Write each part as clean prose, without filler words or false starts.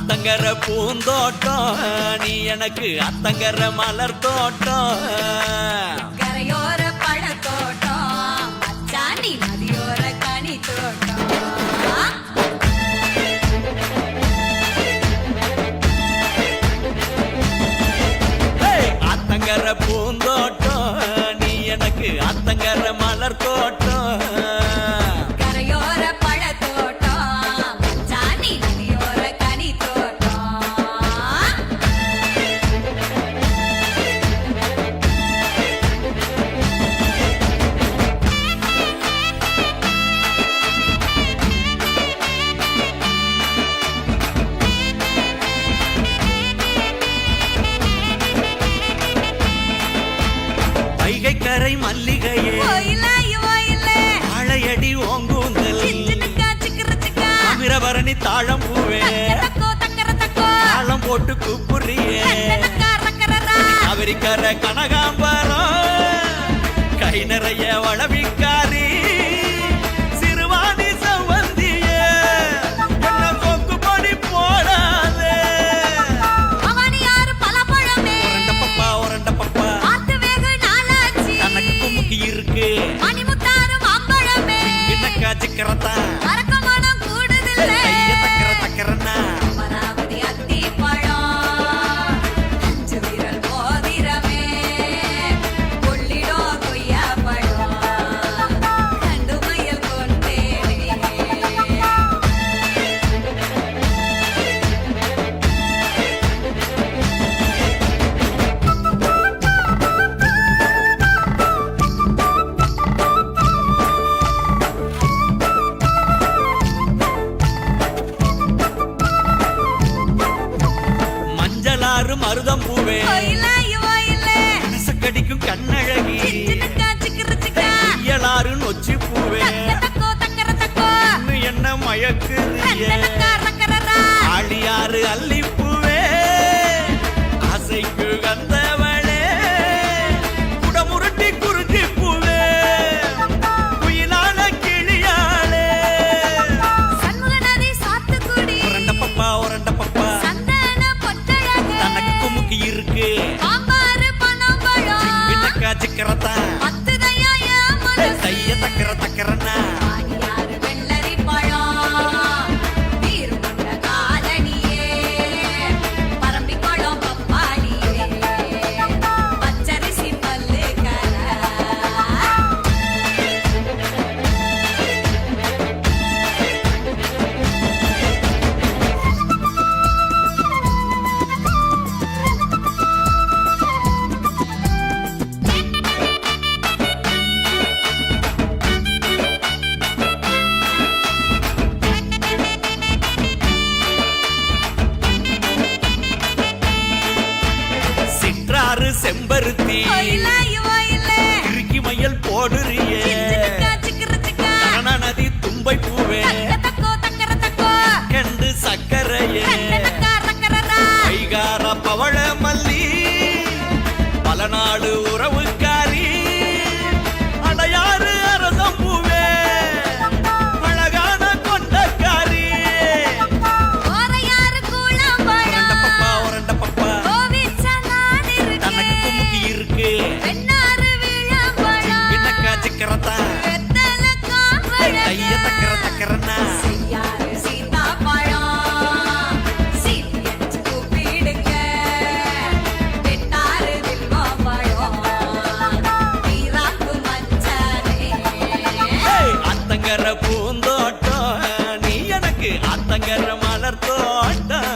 ஆத்தங்கர பூந்தோட்டம் நீ எனக்கு அத்தங்கர மலர் தோட்டம் கரையோர பழத்தோட்டம் அச்சாணி நதியோர கனி தோட்டம் ஆத்தங்கர பூந்தோட்டம் நீ எனக்கு அத்தங்கர மலர் தோட்டம் கரை மல்லிகையே ஆளையடி ஓங்கூந்தல் அமிரபரணி தாழம் பூவே தாளம் போட்டு கூப்புறியே அவரிக்கர கனகாம்பரம் கை நிறைய வளவிக்காரி சிறுவாணி சவந்தியே என்ன கொக்கு பொடி போடாதே உரண்ட பப்பா இருக்கு என்னக்கா சிக்கரத்தா அரக்கமானம் கூடுதில்லை தக்கரன்னா அமராவதி அத்தி பழம் அஞ்சு விரல் மோதிரமே கொள்ளிடோ கொய்யா பழம் கண்டு மயில் கொண்டேனே மருதம் பூவே கடிக்கும் கண்ணழகி இயலாறு நொச்சி பூவே என்ன மயக்குறியே ஆழியாறு அல்லி பூவே ஆசைக்கு கந்தவளே குடமுருட்டி குறிஞ்சி பூவே குயிலான கிளியாளே உரண்ட பப்பா இருக்கு சிக்கரத்தா தைய தக்கரன்னா வெள்ளரி பழம் நீர் கொண்ட காலனியே பரம்பி பழம் பப்பாளியே பச்சரிசி பல்லு செம்பருத்தி இறுக்கி மையல் போடுறியே நதி தும்பை பூவே கண்டு சக்கரையே கைகார பவள மல்லி பல நாடு உறவுக்காரி அடையாறு அரசம் பூவே அழகான கொண்டக்காரி உரண்ட பப்பா இருக்கு என்னக்கா சிக்கரத்தா தைய தக்கரன்னா அத்தங்கர பூந்தோட்டம் நீ எனக்கு அத்தங்கர மலர் தோட்டம்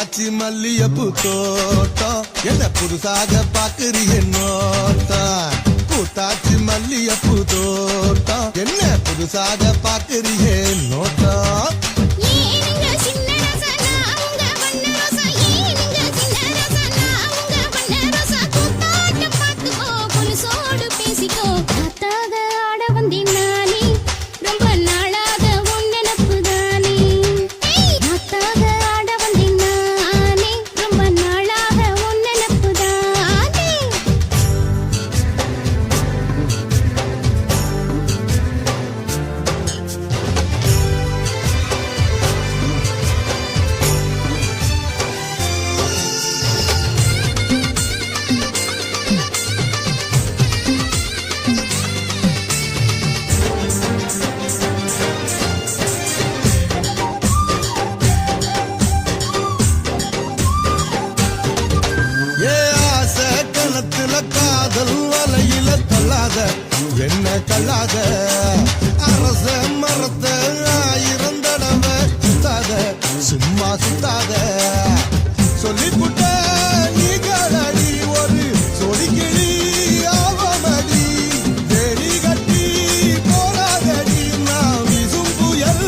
பூத்தாச்சி மல்லியப்பூ தோட்டம் என்ன புதுசாக பாக்குறிய நோட்டம் பூத்தாச்சி மல்லியப்பூ தோட்டம் என்ன புதுசாக பாக்குறிய நோட்டம் என்ன கல்லாத அரச மரத்த ஆயிரம் தடவை சுத்தாத சும்மா சுத்தாத சொல்லிப்புட்ட நீ காலடி ஒரு சொடிக்கிளி ஆவமடி தேடி கட்டி போராதடி நான் விசும் புயல்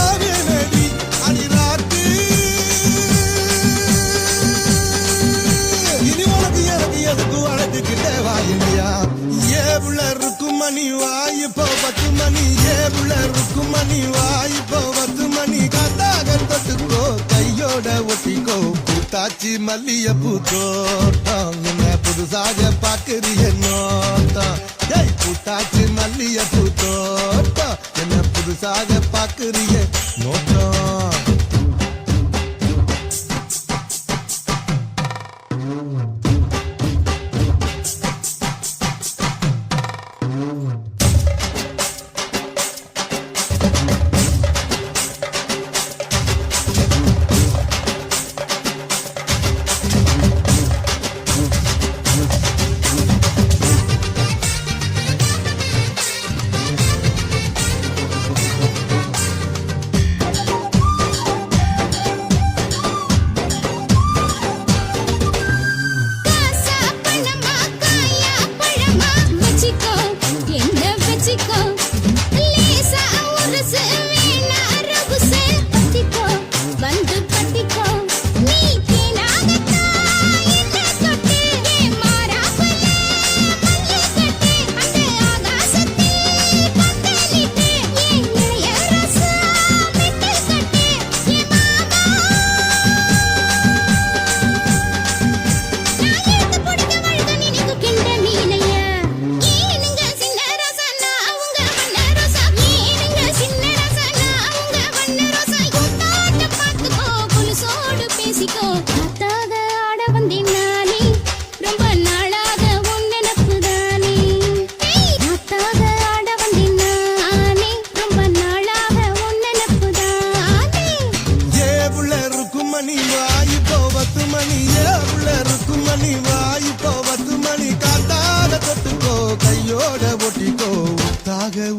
ஆவேனடி அடிராக்கு இனி உனக்கு எனக்கு எதுக்கு வழக்குக்கிட்ட வாயினியா ஏவுள்ள மணி வாய்ப்போ 10 மணி ஏவுள்ள மணி வாய்ப்போ 10 மணி காத்தாக தொட்டுக்கோ கையோட ஒட்டிக்கோ பூத்தாச்சி மல்லியப்பூ தோட்டம் என்ன புதுசாக பாக்குறிய நோட்டம் பூத்தாச்சி மல்லியப்பூ தோட்டம் என்ன புதுசாக பாக்குறிய நோட்டம்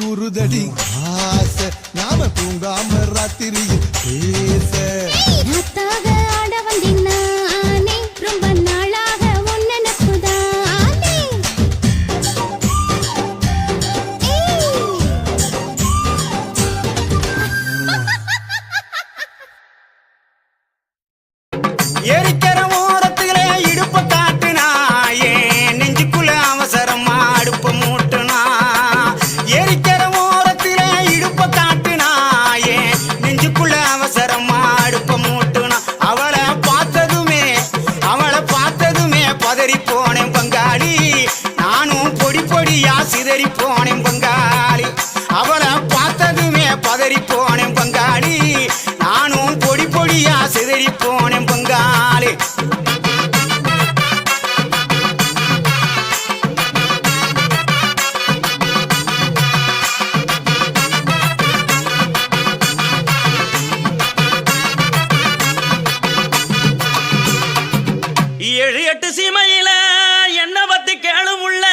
உருதடி ஆசை நாம தூங்காம ராத்திரியில் பேச ஆட வந்தினானே ரொம்ப நாளாக உன்னனப்புதானே ஏரிக்கர ஓரத்திலே இடுப்ப காட்டுனா ஏன் நெஞ்சுக்குள்ள அவசரமா அடுப்ப மூட்டுனா ஏரிக்கர ஓரத்திலே இடுப்ப காட்டுனா ஏன் நெஞ்சுக்குள்ள அவசரமா அடுப்ப மூட்டுனா அவளை பார்த்ததுமே பதறி போனேன் பங்காளி நானும் பொடி பொடியா சிதறி போனேன் பங்காளி அவளை பார்த்ததுமே பதறி போனேன் பங்காளி நானும் பொடி பொடியா சிதறி போனேன் பங்காளி ஏழு எட்டு சீமையில என்ன பத்தி கேளுமுள்ள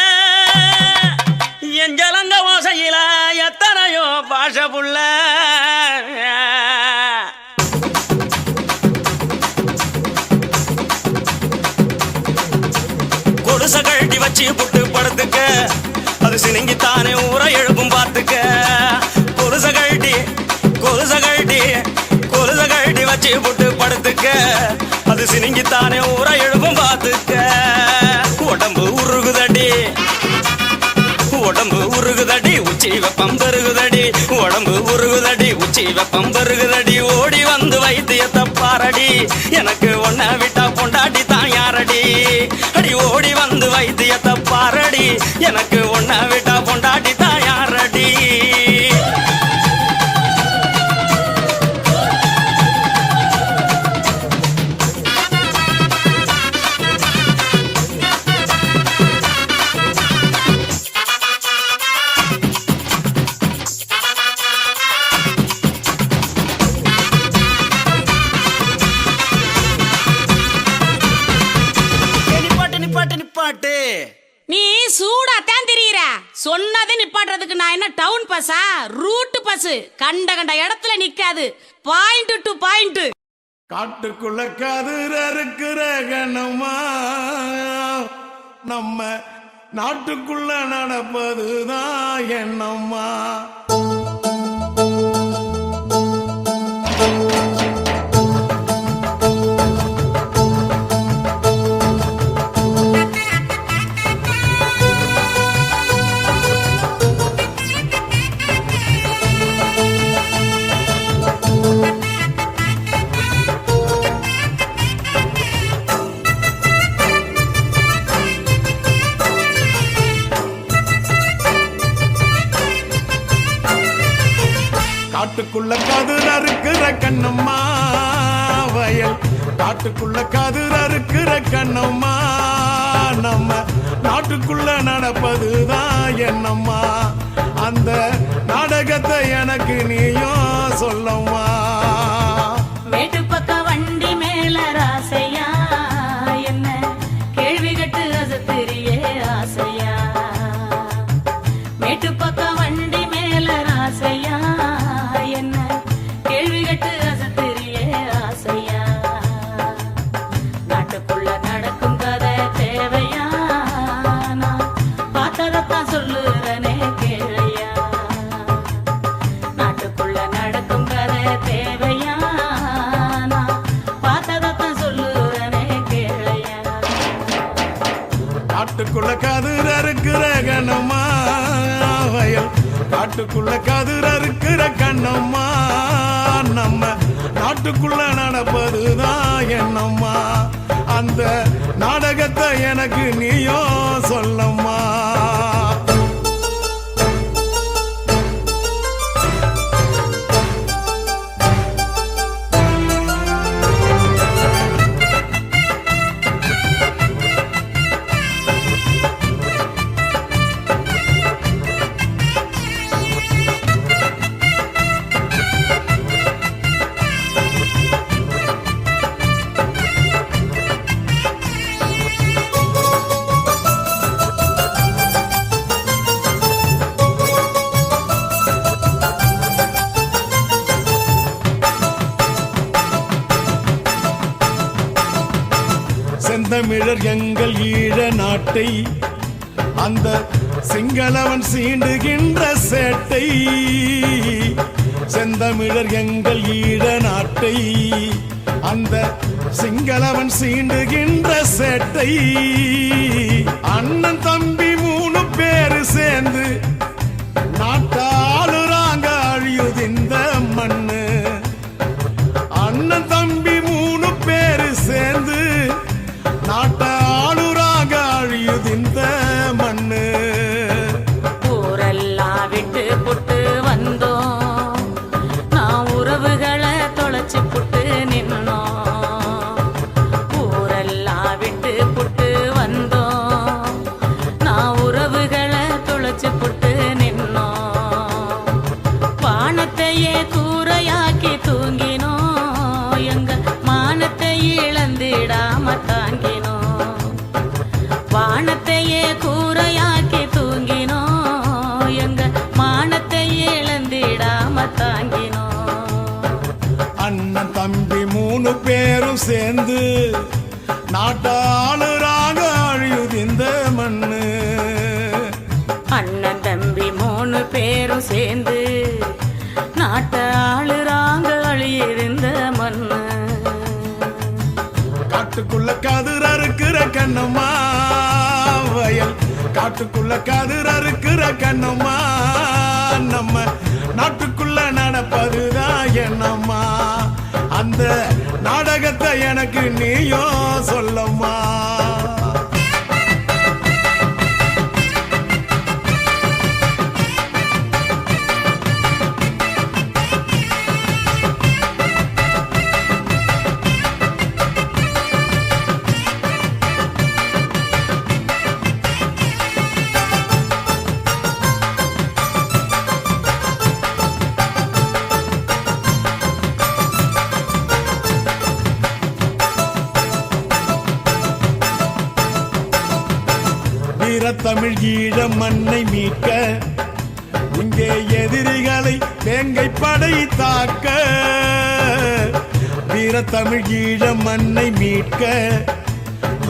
என் ஜலங்க வாசையில எத்தனையோ பாஷ புள்ள வச்சு புட்டு படுத்துக்க அது சினிங்கித்தானே ஊரை எழுப்பும் பார்த்துக்க கொலுச கழட்டி வச்சு புட்டு படுத்துக்க அது சினிங்கித்தானே ஊரை எழுப்பும் பார்த்துக்க உடம்பு உருகுதடி உச்சி வெப்பம் பெருகுதடி உடம்பு உருகுதடி உச்சி வெப்பம் பெருகுதடி ஓடி வந்து வைத்தியத்தை பாரடி எனக்கு ஒன்ன விட்டா பொண்டாட்டி தான் யாரடி அடி ஓடி வந்து வைத்தியத்தை பாரடி எனக்கு ஒன்ன விட்டா பொண்டாட்டி தான் யாரடி நிப்பாட்டு நீ சூடாத்தான் திரியிற சொன்னதை நிப்பாட்டுறதுக்கு நான் என்ன டவுன் பஸ்ஸா ரூட் பஸ் கண்ட இடத்துல நிக்காது பாயிண்ட் டு பாயிண்ட் காட்டுக்குள்ள கதிர இருக்கிற கணமா நம்ம நாட்டுக்குள்ள நடப்பதுதான் என்னம்மா காட்டுக்குள்ள கதிர இருக்கிற கண்ணம்மா வயல் காட்டுக்குள்ள கதிர இருக்கிற கண்ணம்மா நம்ம நாட்டுக்குள்ள நடப்பதுதான் என்னம்மா அந்த நாடகத்தை எனக்கு நீயும் சொல்லம்மா மேட்டு பக்க வண்டி மேல ராசையா என்ன கேள்வி கட்டு அசத்திரியே ஆசையா மேட்டு பக்க வண்டி மேல ராசையா என்ன கேள்வி கட்டு அசத்திரியே ஆசையா நாட்டுக்குள்ள நடக்கும் கதை தேவையா நான் பார்த்ததான் சொல்லுறனே கேளையா நாட்டுக்குள்ள நடக்கும் கதை தேவையா நான் பார்த்ததான் சொல்லுறனே கேளையா காட்டுக்குள்ள கதிர இருக்கிற கண்ணம்மா வயல் காட்டுக்குள்ள கதிர இருக்கிற கண்ணம்மா நம்ம நாட்டுக்குள்ள நடப்பதுதான் என்னம்மா அந்த நாடகத்தை எனக்கு நீயும் சொல்லம்மா செந்தமிழர் எங்கள் ஈழ நாட்டை அந்த சிங்களவன் சீண்டுகின்ற சேட்டை செந்தமிழர் எங்கள் ஈழ நாட்டை அந்த சிங்களவன் சீண்டுகின்ற சேட்டை அண்ணன் தம்பி 3 பேரு சேர்ந்து நாட்டாளுறாங்க அழியுது இந்த மண்ணு அண்ணன் தம்பி 3 பேரு சேர்ந்து நாட்டாளுறாங்க அழியுது இந்த மண்ணு ஊரெல்லாம் விட்டு புட்டு வந்தோம் நான் உறவுகளை தொலைச்சு புட்டு நின்னோம் ஊரெல்லாம் விட்டு புட்டு வந்தோம் நான் உறவுகளை தொலைச்சு புட்டு நின்னோம் வானத்தையே கூரையாக்கி தூங்கினோம் எங்க மானத்தை இழந்திடாம தாங்கினோம் வானத்தையே கூரையாக்கி தூங்கினோம் எங்க மானத்தை இழந்திடாம தாங்கினோம் அண்ணன் தம்பி 3 பேரும் சேர்ந்து நாட்டாளுறாக அழியுது இந்த மண்ணு நாட்டை ஆளுறாங்க அழியிருந்த மண்ணு. காட்டுக்குள்ள கதிர் அறுக்கிற கண்ணம்மா வயல், காட்டுக்குள்ள கதிர் அறுக்கிற கண்ணம்மா, நம்ம நாட்டுக்குள்ள நடப்பதுதான் என்னம்மா, அந்த நாடகத்தை எனக்கு நீயோ சொல்லம்மா. தமிழ் ஈழ மண்ணை மீட்க இங்கே எதிரிகளை வேங்கை படை தாக்க, வீர தமிழ் ஈழ மண்ணை மீட்க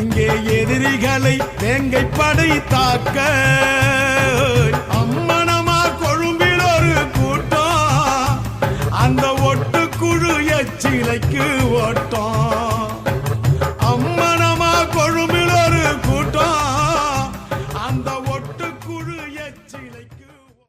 இங்கே எதிரிகளை வேங்கை படை தாக்க, அம்மனமா கொழும்பில் ஒரு கூட்டம், அந்த ஒட்டுக்குழு எச்சிலைக்கு ஓட்டம், அம்மனமா கொழும்பில் ஒரு கூட்டம், அந்த ஒட்டுக்குழு எச்சிலைக்கு. ரொம்ப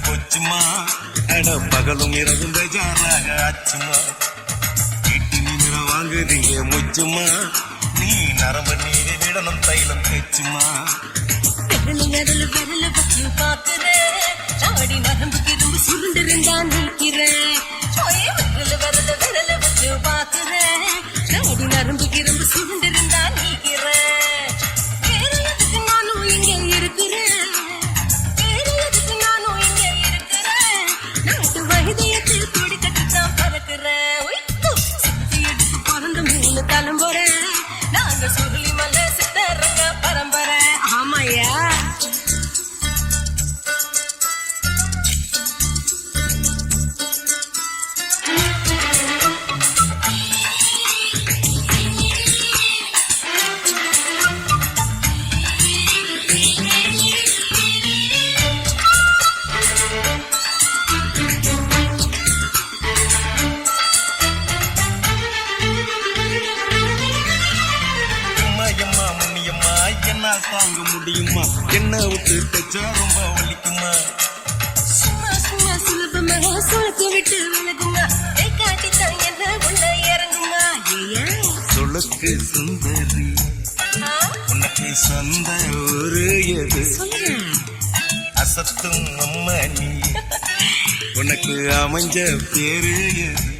போச்சுமா அட பகலும் இரவும் பெஜாராக ஆச்சுமா வீட்டு நிமிர வாங்குறீங்க முச்சுமா நீ நரம்பு நீதி விடணும் தைலம் தேச்சுமா விரல வச்சு பாக்குறேன் சாடி நரம்புக்கு ரொம்ப சுருண்டிருந்தா நீக்கிறேன் விரல வச்சு பாக்குறேன் சாடி நரம்புக்கு ரொம்ப சுருண்டிருந்தா நீக்கிறேன் வேற எதுக்கு நானும் இங்க இருக்கிறேன் வேற எதுக்கு நானும் இங்க இருக்கிறேன் நாட்டு வைத்தியத்தில் கொடி கட்டித்தான் பறக்கிறேன் சுத்தி எடுத்து பிறந்த 3 தலைமுறை நாங்க சுருளி மலை சித்தரங்க பரம்பரை ஆமாயா தாங்க முடியுமா என்ன விட்டு தச்சா ரொம்ப வலிக்குமா சும்மா சும்மா சுலபமா சுழக்கு விட்டு விலகுமா கை காட்டித்தான் என்ன உள்ள இறங்குமா ஏயா சொலுக்கு சுந்தரி உனக்கு சொந்த ஒரு எது அசத்தும் அம்மா நீ உனக்கு அமைஞ்ச பேரு எது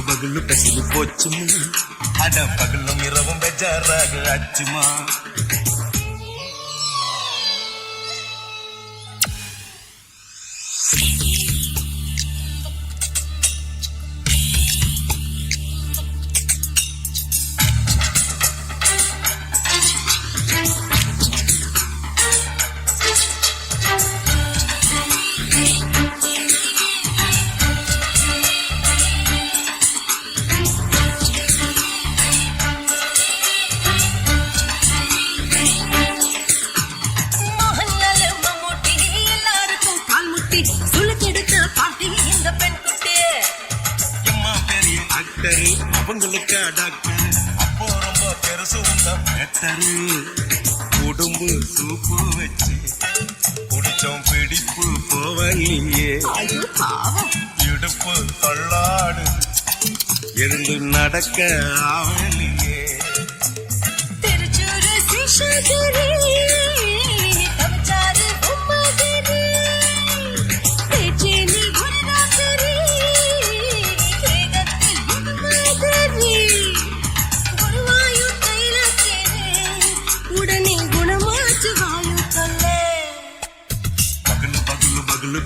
பகலு பசிலு போச்சுமா அட பகலும் இரவும் பெஜாராக ஆச்சுமா அவங்களுக்கு டாக்டர் அப்போ ரொம்ப பெருசு உங்க பெட்டரு உடம்பு சூப்பு வச்சு குடிச்சோம் பிடிப்பு போவலியே இடுப்பு தள்ளாடு இருந்து நடக்க ஆவலியே திருச்சூர் சிஷாதிரி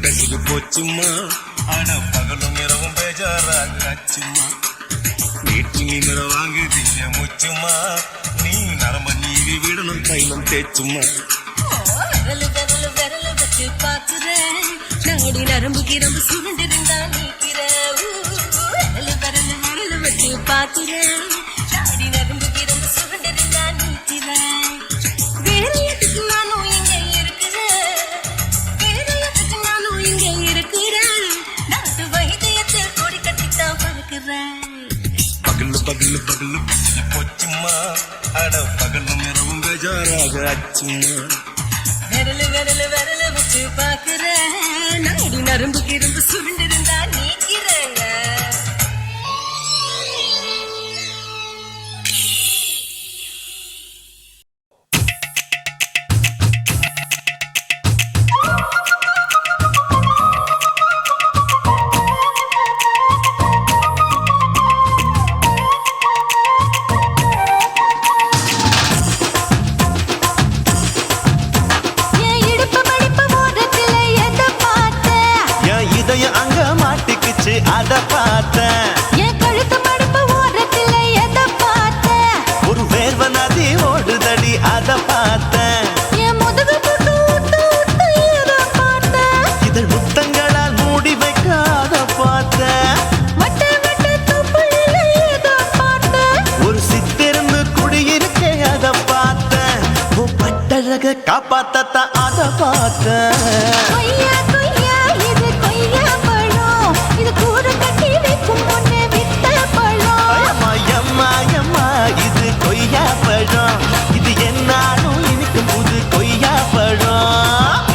பசிலு போச்சுமா ஆட பகலும் இரவும் பேஜாராக ஆச்சுமா வீட்டு நிமிர வாங்குதீங்க முச்சுமா நீ நரம்ப நீவி விடணும் தைலம் தேச்சுமா விரல வச்சு பாக்குறேன் நாடி நரம்பு கிரம்பு சுருண்டிருந்தா நீக்கிறேன் விரல வச்சு பாக்குறேன் நாடி நரம்பு கிரம்பு சுருண்டிருந்தா நீக்கிறேன் வேற எதுக்கு நானும் இங்க இருக்கிறேன் வேற எதுக்கு நானும் இங்க இருக்கிறேன் நாட்டு வைத்தியத்தில் கொடி கட்டித்தான் பறக்கிறேன் பகலு பகலு பகலு பசிலு போச்சுமா அட பகலும் இரவும் பேஜாராக ஆச்சுமா விரல வச்சு பாக்குறேன் நாடி நரம்பு கிரம்பு சுருண்டிருந்தா நீக்கிறேங்க அத பார்த்தேன் என் கழுத்து மடிப்பு ஓரத்துல எதை பார்த்தேன் ஒரு வேர்வ நதி ஓடுதடி அத பார்த்தேன் என் முதுகு புட்டு விட்டு விட்டு எதை பார்த்தேன் இதழ் முத்தங்களால் மூடி வைக்க அத பார்த்தேன் வட்ட வட்ட தொப்புள்ள எதை பார்த்தேன் ஒரு சித்திரந்து குடியிருக்க அத கட்டழக காப்பாத்தத்த அத பார்த்த கொய்யா கொய்யா இது கொய்யா பழம் இது கூற கட்டி வைக்கும் முன்னே வித்த பழம் எம்மா எம்மா இது கொய்யா பழம் இது என்னாலும் இனிக்கும் புது கொய்யா பழம்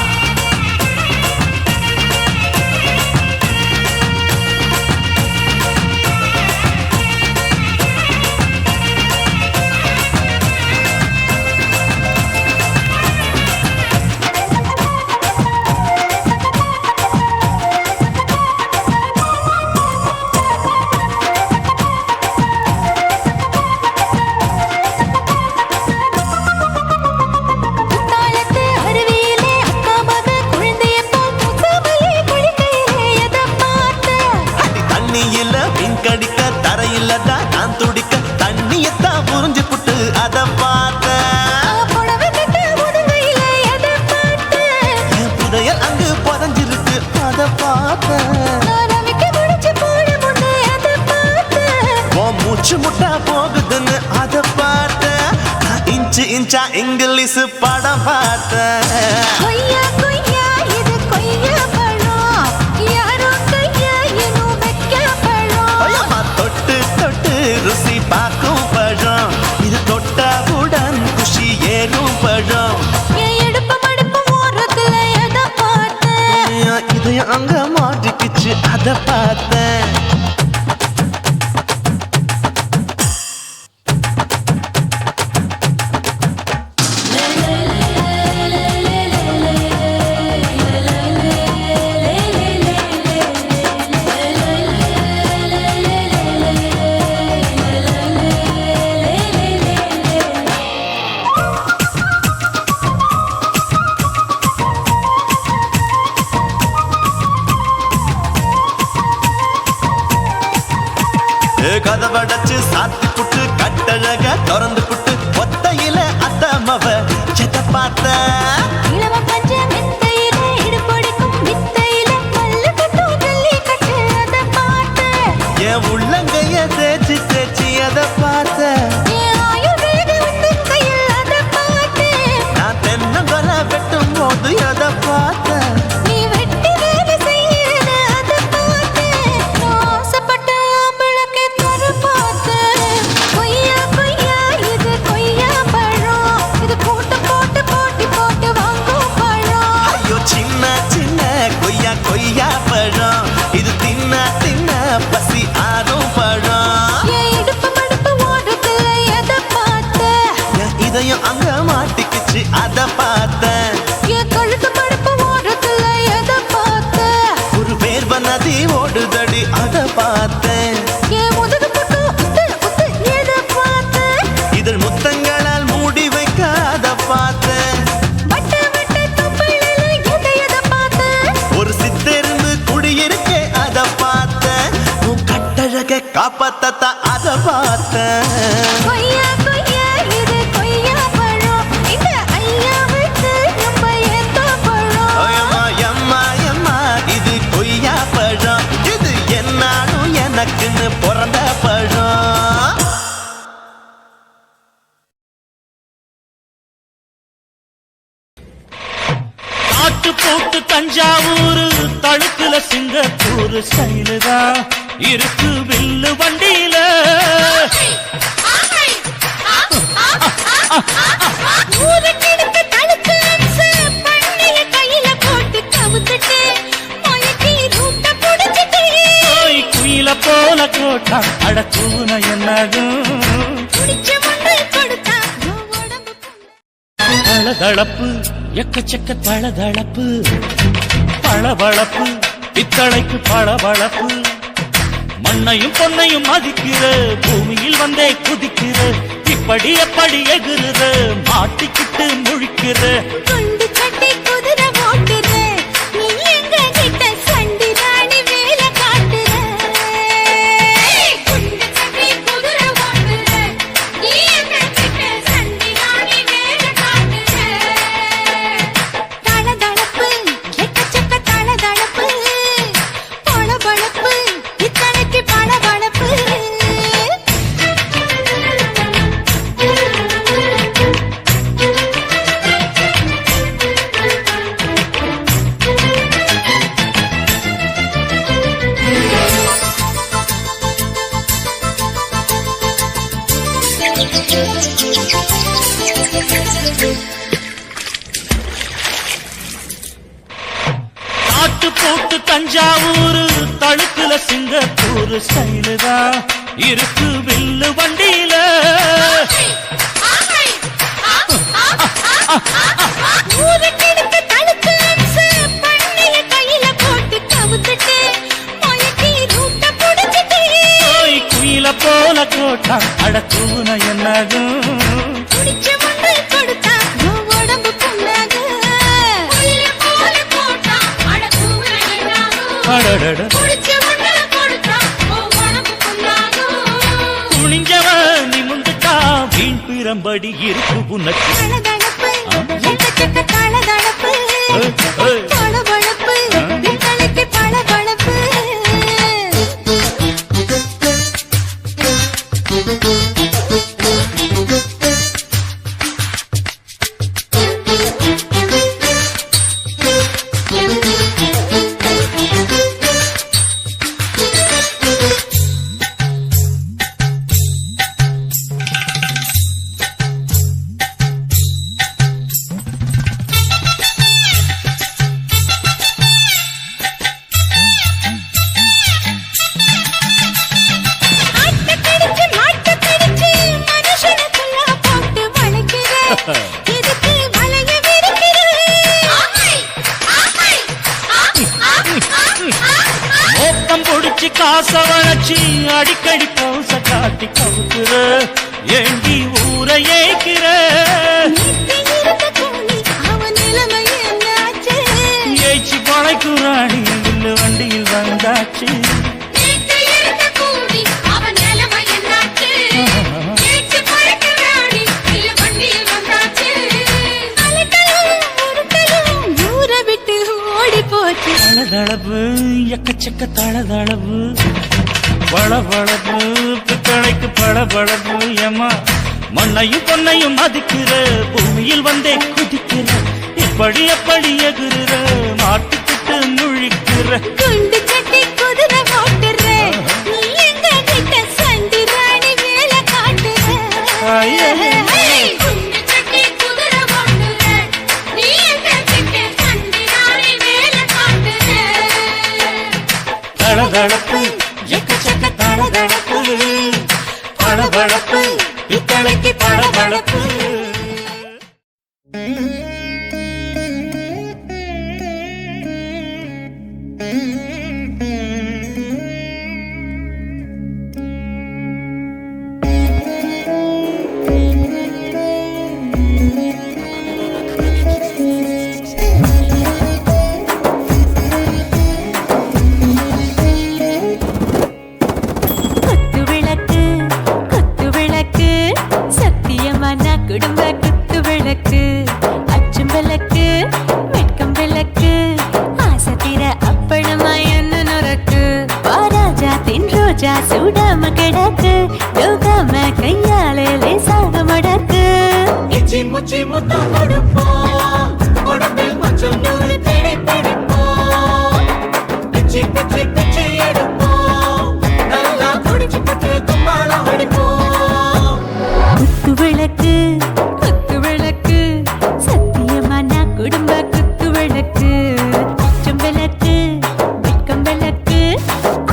தாளத்து அருவியிலே அக்கா மக குழந்தைய போல் முகமலே குளிக்கையிலே எதை பார்த்த அடி தண்ணியில மீன் கடிக்க தரையில தான் நான் துடிக்க தண்ணியத்தான் புரிஞ்சு புட்டு அத பார்த்த புடவை கட்ட முதுகையிலே எதை பார்த்த என் புதையல் அங்கு புதஞ்சிருக்கு அத பார்த்த ரவிக்கு முடிச்சு போட முன்னே எதை பார்த்த உன் மூச்சு முட்டா போகுதுன்னு அத பார்த்த நான் இன்ச்சு இன்ச்சா இங்கிலீஷ் படம் பார்த்தேன் கொய்யா கொய்யா இது கொய்யா பழம் யாரோ கையா இன்னும் வைக்க பழம் ஐயம்மா, தொட்டு தொட்டு ருசி பார்க்கும் பழம் இது தொட்டவுடன் குஷி ஏறும் பழம் என் எடுப்பு மடுப்பு ஓரத்துல எதை பார்த்த என் இதயம் அங்க மாட்டிக்கிச்சு அத பார்த்தேன் கதவடைச்சு சாத்தி புட்டு கட்டழக திறந்து புட்டு ஒத்தையில அத்தமவ செத்த பார்த்த இளவ பஞ்ச மெத்தையில இடுப்பொடிக்கும் வித்தையில மல்லு கட்டும் ஜல்லி கட்டு அதை பார்த்த என் உள்ளங்கைய தேய்ச்சி தேய்ச்சி அத பார்த்த என் ஆயுர்வேத உந்தன் கையில் அதை பார்த்த நான் தென்னங்கொலை வெட்டும் போது அத பார்த்த நீ வெட்டி வேலை செய்யற அதை பார்த்த ஆசைப்பட்ட ஆம்பளக்கு தர பார்த்த கொய்யா கொய்யா இது கொய்யா பழம் இது கூட்டு போட்டு போட்டி போட்டு வாங்கும் பழம் ஐயோ சின்ன சின்ன கொய்யா கொய்யா பழம் இது தின்ன தின்ன பசி ஆறும் பழம் என் இடுப்பு மடுப்பு ஓரத்துல எதை பார்த்த என் இதயம் அங்க மாட்டிக்கிச்சு அத பார்த்தேன் என் கழுத்து மடுப்பு ஓரத்துல எதை பார்த்த ஒரு வேர்வ நதி ஓடுதடி அத பார்த்தேன் என் முதுகு பக்கம் உத்து உத்து எதை பார்த்த இதழ் முத்தங்களால் மூடி வைக்க அத பார்த்தேன் வட்ட வட்ட தொப்பையில எதை பார்த்த ஒரு சித்தெருந்து குடியிருக்கே அத பார்த்தேன் உன் கட்டழக காப்பாத்தத்த அத பார்த்தேன் கொய்யா கொய்யா இது கொய்யா பழம் இந்த ஐயாவுக்கு ரொம்ப ஏத்த பழம் எம்மா எம்மா எம்மா இது கொய்யா பழம் இது என்னாலும் எனக்குன்னு பிறந்த பழம் நாட்டு போட்டு தஞ்சாவூர் தழுக்குல சிங்கப்பூர் ஸ்டைலுதா இருக்கு வில்லு வண்டியில ஊருக்கெடுத்து தடுத்து அம்சு பண்ணிய கையில போட்டு கவுத்துட்டு மயக்கி ரூட்ட புடிச்சிட்டு போய் குயில போல கோட்டா அடக்கூன என்னாகும் குடிச்ச மண்ணை கொடுத்தா உடம்பு தளதளப்பு எக்கச்சக்க தளதளப்பு பளபளப்பு பித்தளைக்கு பளபளப்பு மண்ணையும் பொன்னையும் மதிக்கிற பூமியில் வந்தே குதிக்கிற இப்படி எப்படி எகுறுற மாட்டிக்கிட்டு முழிக்கிற குண்டு சட்டை குதிரை ஓட்டுற நீ எங்க கிட்ட சண்டி ராணி வேலை காட்டுற குண்டு சட்டை குதிரை ஓட்டுற நீ எங்க கிட்ட சண்டி ராணி வேலை காட்டுற தளதளப்பு எக்கச்சக்க தளதளப்பு பளபளப்பு இத்தனைக்கு பளபளப்பு நாட்டு போட்டு தஞ்சாவூர் தழுக்குல சிங்கப்பூர் ஸ்டைலுதா இருக்கு வில்லு வண்டியில ஊருக்கெடுத்து தழுக்கு அம்சு, பண்ணைய கையில போட்டு கவுத்துட்டு, மயக்கி ரூட்ட புடிச்சிட்டு. குயில போல கோட்டா அடக்கூன என்னதும் குடிச்ச முண்டு கொடுத்தா, உன் உடம்பு புண்ணாகும். குயில போல போட்டா, அடக்கூன என்னாகும். அடடட குடிச்ச முண்டு கொடுத்தா, உன் உடம்பு புண்ணாகும். துணிஞ்சவன் நிமிந்துட்டா வீண் பிறம்படி இருக்கு உனக்கு தளதளப்பு, எக்கச்சக்க தளதளப்பு. பளபளப்பு, பித்தளைக்கு பளபளப்பு. ஆட்டக்கடிச்சு, மாட்டக்கடிச்சு, மனுஷனுக்குள்ள போட்டு வளைக்கிற. இதுக்கு வளைய விரிக்கிற. மோப்பம் பொடிச்சு காச வளைச்சு அடிக்கடி பௌச காட்டி கவுக்குற ஏண்டி ஊரை ஏய்க்கிற நீட்டி இருந்த கூலி, அவன் நிலைமை என்னாச்சு? ஏய்ச்சி பழைக்குறாணி இல்ல வண்டியில் வந்தாச்சு நீட்டி இருந்த கூலி, அவன் நிலைமை என்னாச்சு? ஏச்சு பழக்கிறாடி, இல்ல வண்டியில் வந்தாச்சு. அலட்டலும், உருட்டலும், ஊரை விட்டு ஓடி போச்சு. தளதளவு எக்கச்சக்க தளதளவு பளபளப்பு பித்தளைக்கு பளபளப்பு ஏமா மண்ணையும் பொன்னையும் மதிக்கிற பூமியில் வந்தே குதிக்கிற இப்படி எப்படி எகுற மாட்டுக்கிட்டு முழிக்கிற குண்டு சட்டி குதிரை ஓட்டுற. நீ எங்க கிட்ட சண்டி ராணி வேலை காட்டுற. ஐயே. குண்டு சட்டி குதிரை ஓட்டுற. நீ எங்க கிட்ட சண்டி ராணி வேலை காட்டுற. தளதளப்பு எக்கச்சக்க தளதளப்பு பளபளப்பு பித்தளைக்கு பளபளப்பு குத்து விளக்கு, குத்து விளக்கு, சத்தியமான குடும்ப குத்து விளக்கு. அச்சும் விளக்கு, வெட்கம் விளக்கு, ஆசை தீர அப்பளமா என்ன நுறக்கு. வாராஜா தின் ரோஜா சூடாம கிடக்கு, யோகாம கையாலே லேசாக மடக்கு. இச்சி முச்சி முத்தம் கொடுப்போம் உடம்பில் மச்சம் நூறு தேடி பிடிப்போம் பிச்சி பிச்சி பிச்சி எடுப்போம் நல்லா குடிச்சு பட்டு கும்பாலம் அடிப்போம் குத்து விளக்கு, குத்து விளக்கு, சத்தியமான குடும்ப குத்து விளக்கு. அச்சம் விளக்கு, வெட்கம் விளக்கு,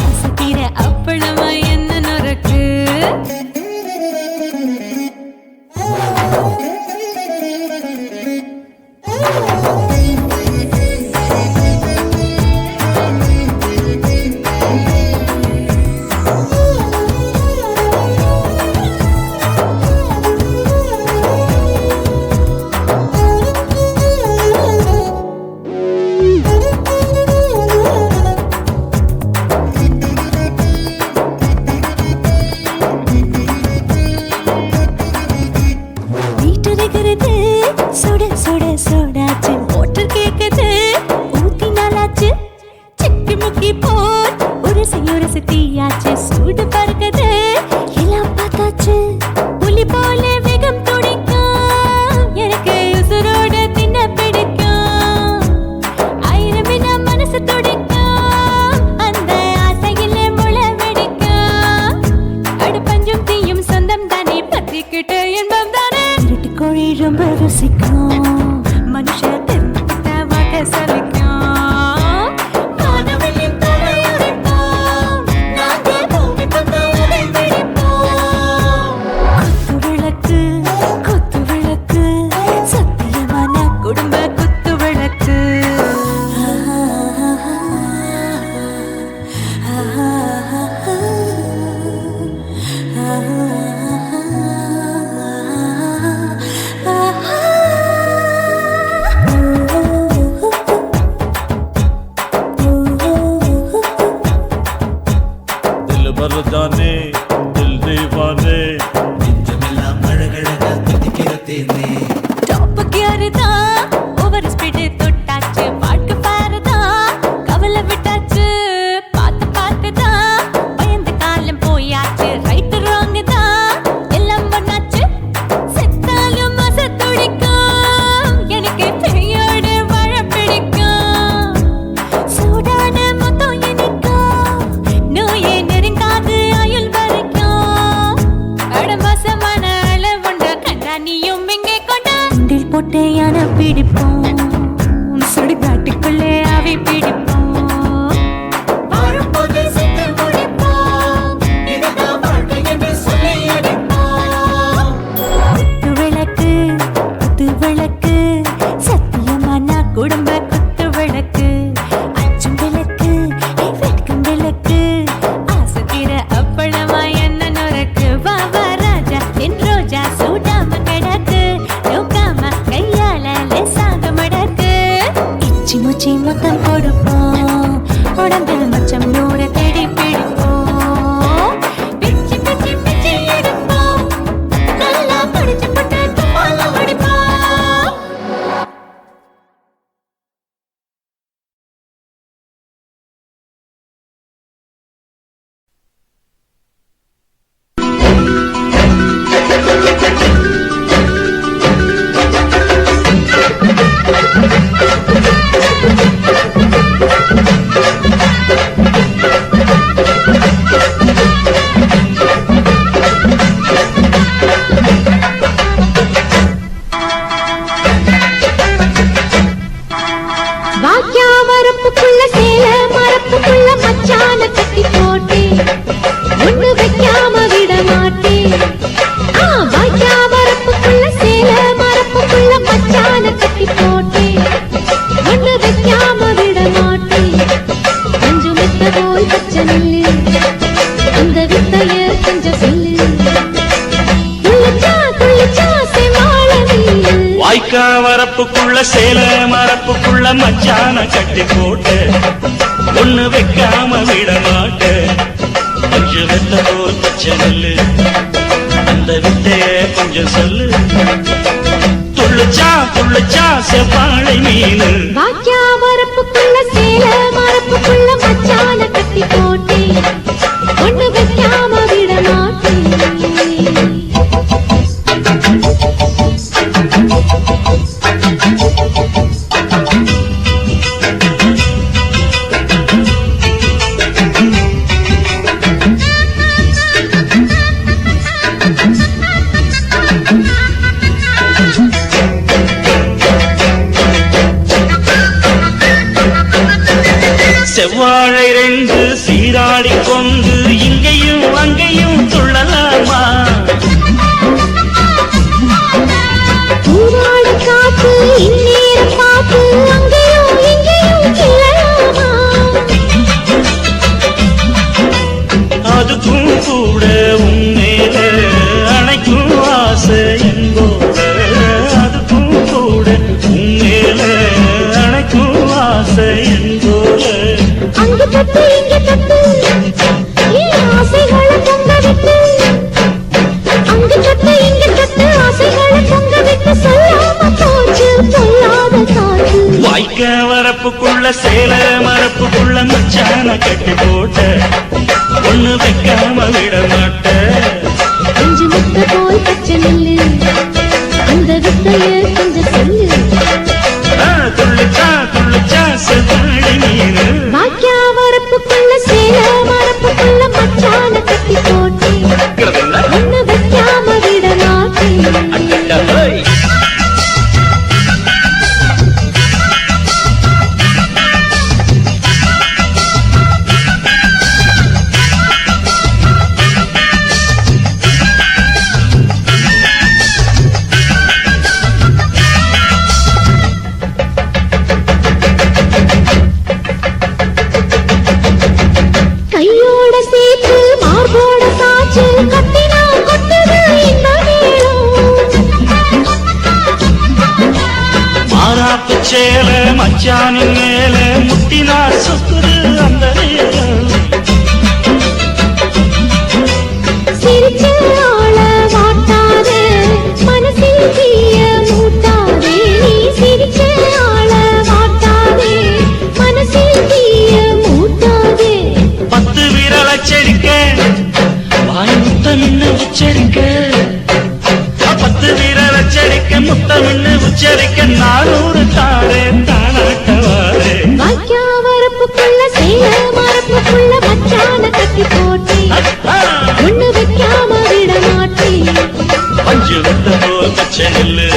ஆசை தீர அப்பளமா என்ன நுறக்கு. வீட்டருகிறது, சுட சுட சோடாச்சு. மோட்டர் கேக்குது, ஊத்தினாலாச்சு. சிக்கி முக்கி போர், உரசி உரசி தீயாச்சு. சூடு பறக்குது, எல்லாம் பார்த்தாச்சு. புலி போல வேகம் துடிக்கும், எனக்கு உசுரோட தின்ன பிடிக்கும். ஆயிரம் வினா மனசு துடிக்கும், அந்த ஆசையில முளை வெடிக்கும். அடுப்பஞ்சும் தீயும் சொந்தம் தானே, பத்திக்கிட்டு இன்பம் தானே. இருட்டு கோழி ரொம்ப சுவை ருசிக்கும் மனுஷ தெரிஞ்சுக்கிட்ட வகை சலிக்கும் காணவெளியின் தலையுரைப்போம் நாங்க பூமி பந்த உரை பிடிப்போம் குத்து விளக்கு சத்தியமான குடும்ப குத்து விளக்கு दिल भर जाने दिल दीवाने நெஞ்சமெல்லாம் அழகழகா துடிக்கிற தேனே டாப் கியர் தான் ஓவர் ஸ்பீடு தொட்டாச்சு பாட்டு பாருதான் கவலை விட்டாச்சு பார்த்து தான் பயந்து காலம் போயாச்சு ரைட் ராங் தான் எல்லாம் பண்ணாச்சு செத்தாலும் மச துடிக்கும் எனக்கு பெரியோட வாழ பிடிக்கும் சூடான மொத்தம் இனிக்கும் நோயே நெருங்காது ஆயுள் வரைக்கும் அடமாசமான அளவுண்ட கண்டா நீயும் இங்கே கொண்டா உண்டில் போட்டு யானை பிடிப்போம் சுடுகாட்டுக்குள்ளே அவை பிடிப்போம் வாழும்போது செத்து முடிப்போம் இதுதான் வாழ்க்கை என்று சொல்லி அடிப்போம் குத்து விளக்கு சத்தியமான குடும்ப குத்து விளக்கு அச்சும் விளக்கு வெட்கும் விளக்கு ஆசை தீர அப்பளமா என்ன நுறக்கு வா ராஜா என் ரோஜா சூடாம கிடக்கு நோக்காம கையால லேசாக மடக்கு இச்சி முச்சி மொத்தம் கொடுப்போம் உடம்பில் மச்சம் நூற தேடி பிடிப்போம் பிச்சி பிச்சி பிச்சி எடுப்போம் நல்லா படிச்சு போட்டு துப்பால அடிப்போம் வாக்கியா வரப்புக்குள்ள சேல மரப்புக்குள்ள மச்சான கட்டி போட்டேன் ஒண்ணு வைக்காம விட மாட்டேன் வாக்கியா வரப்புக்குள்ள சேல மரப்புக்குள்ள மச்சான கட்டி போட்டேன் ஒண்ணு வைக்காம விட மாட்டேன் கொஞ்சம் மெத்த போய் பச்சை நெல்லு அந்த வித்தைய கொஞ்சம் சொல்லு துள்ளிச்சா செமாள நீலு வாய்க்கா வரப்புக்குள்ள சேல மரப்புக்குள்ள மச்சான கட்டி போட்டு ஒண்ணு வைக்காம விட மாட்ட கொஞ்சம் வெத்த போல் பச்சை நெல்லு அந்த வித்தைய கொஞ்சம் சொல்லு துள்ளுச்சா செவ்வாழை மீனு வாக்கியா வரப்புக்குள்ள சேல மரப்புக்குள்ள மச்சான கட்டி போட்டேன் ஒண்ணு வைக்காம விட மாட்டேன் செவ்வாழை ரெண்டு சீராடி கொண்டு இங்கேயும் அங்கேயும் துள்ளலாமா ஊராடு காத்து இந்நேர பாத்து அங்கேயும் இங்கேயும் கிளலாமா அதுக்கும் கூட உன்மேல அணைக்கும் ஆசை என்போட அதுக்கும் கூட உன்மேல அணைக்கும் ஆசை என்போல அங்கு தட்டு இங்க தட்டு என் ஆசைகளை பொங்க விட்டு அங்கு தட்டு இங்க தட்டு ஆசைகளை பொங்க விட்டு சொல்லாம போச்சு சொல்லாத காற்று வாய்க்க வரப்புக்குள்ள சேல மரப்புக்குள்ள மச்சான கட்டி போட்ட ஒண்ணு வைக்காம விட மாட்ட கொஞ்சம் மெத்த போய் பச்சை நெல்லு அந்த வித்தைய கொஞ்சம் சொல்லு துள்ளுச்சா செவ்வாழை மீனு வாக்கியா வரப்புக்குள்ள சேல மரப்புக்குள்ள மச்சான கட்டி போட்டேன் ஒண்ணு வைக்காம விட மாட்டேன் பச்சேல மச்சானின் மேல முட்டினா சுத்துது அந்த நேரம். சிரிச்ச ஆள வாட்டாதே மனசில் தீய மூட்டாதே நீ சிரிச்ச ஆள வாட்டாதே மனசில் தீய மூட்டாதே 10 விரல் அச்சடிக்க வாய் முத்தமின்னு உச்சரிக்க 10 விரல் அச்சடிக்க முத்தமின்னு உச்சரிக்க 400 தாரே தானாட்டவாரே வாய்க்கா வரப்புக்குள்ள சேல மரப்புக்குள்ள மச்சான கட்டி போட்டே ஒண்ணு வைக்காம விட மாட்டே பஞ்சு விட்ட போல் பச்சை நெல்லு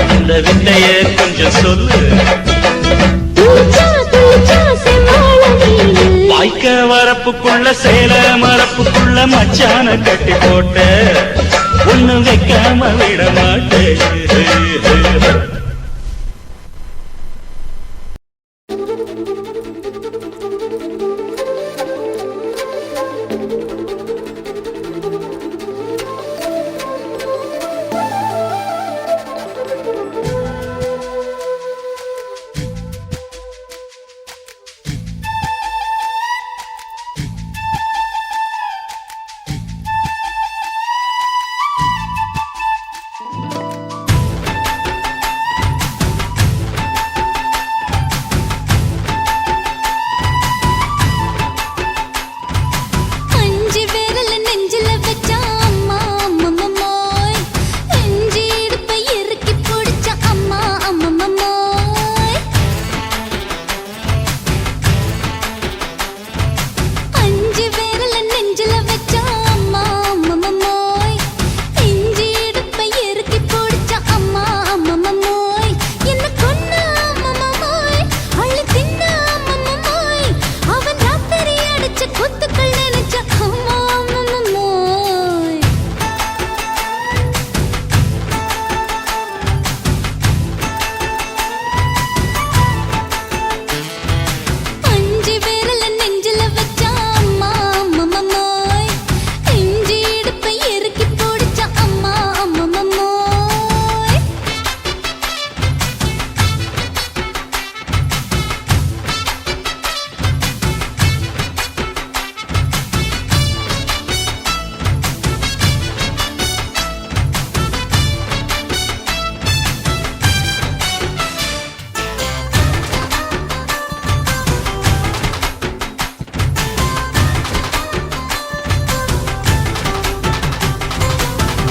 அந்த விட்டைய கொஞ்சம் சொல்லு துளிச்சா துளிச்சா செவ்வாழ நீனு வாய்க்க வரப்புக்குள்ள சேல மரப்புக்குள்ள மச்சான கட்டி போட்ட ஒண்ணு வைக்காம விட மாட்டேன். அஞ்சு விரல் நெஞ்சில வச்சா அம்மா அம்மம்மோய் நெஞ்சி இடுப்பை இறுக்கி பிடிச்ச அம்மா அம்மம்மோய் அஞ்சு விரல் நெஞ்சில வச்சா அம்மா அம்மம்மோய் நெஞ்சி இடுப்பை இறுக்கி பிடிச்ச அம்மா அம்மம்மோய் என்ன கொன்ன அம்மம்மோய் அள்ளி தின்ன அம்மம்மோய் அவன் ராத்திரி அடிச்ச குத்துக்கள் நினைச்ச அம்மா அம்மம்மோய் அஞ்சு விரல் நெஞ்சில வச்சா அம்மா அம்மம்மோய் நெஞ்சி இடுப்பை இறுக்கி பிடிச்ச அம்மா அம்மம்மோய்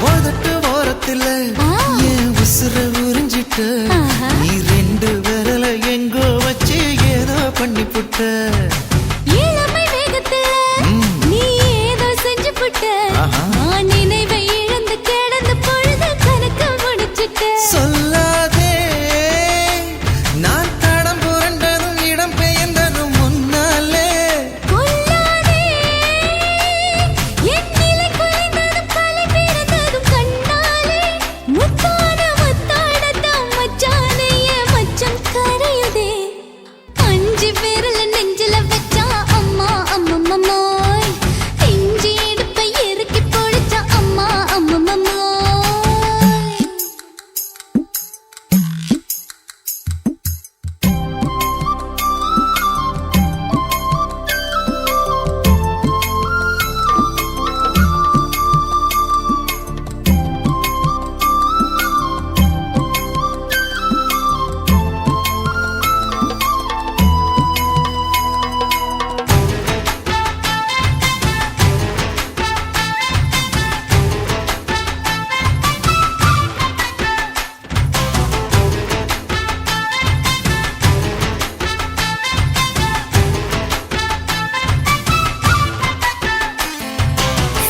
உதட்டு ஓரத்துல என் உசுர உறிஞ்சிட்ட நீ 2 விரல எங்கோ வச்சு ஏதோ பண்ணி புட்ட இளமை வேகத்துல நீ ஏதோ செஞ்சு புட்ட நான் நினைவை இழந்து கிடந்த பொழுது கணக்க முடிச்சிட்ட சொல்லாதே நான் தடம் புரண்டதும் இடம் பெயர்ந்ததும் முன்னாலே கொல்லாதே என் நிலை குலைந்ததும் கலை பிறந்ததும் கண்ணாலே முத்தான முத்தாடத்தான் மச்சானைய மச்சம் கரையுதே அஞ்சு விரல் நெஞ்சில வச்சா அம்மா அம்மம்மோய் நெஞ்சி இடுப்பை இறுக்கி பிடிச்ச அம்மா அம்மம்மோய்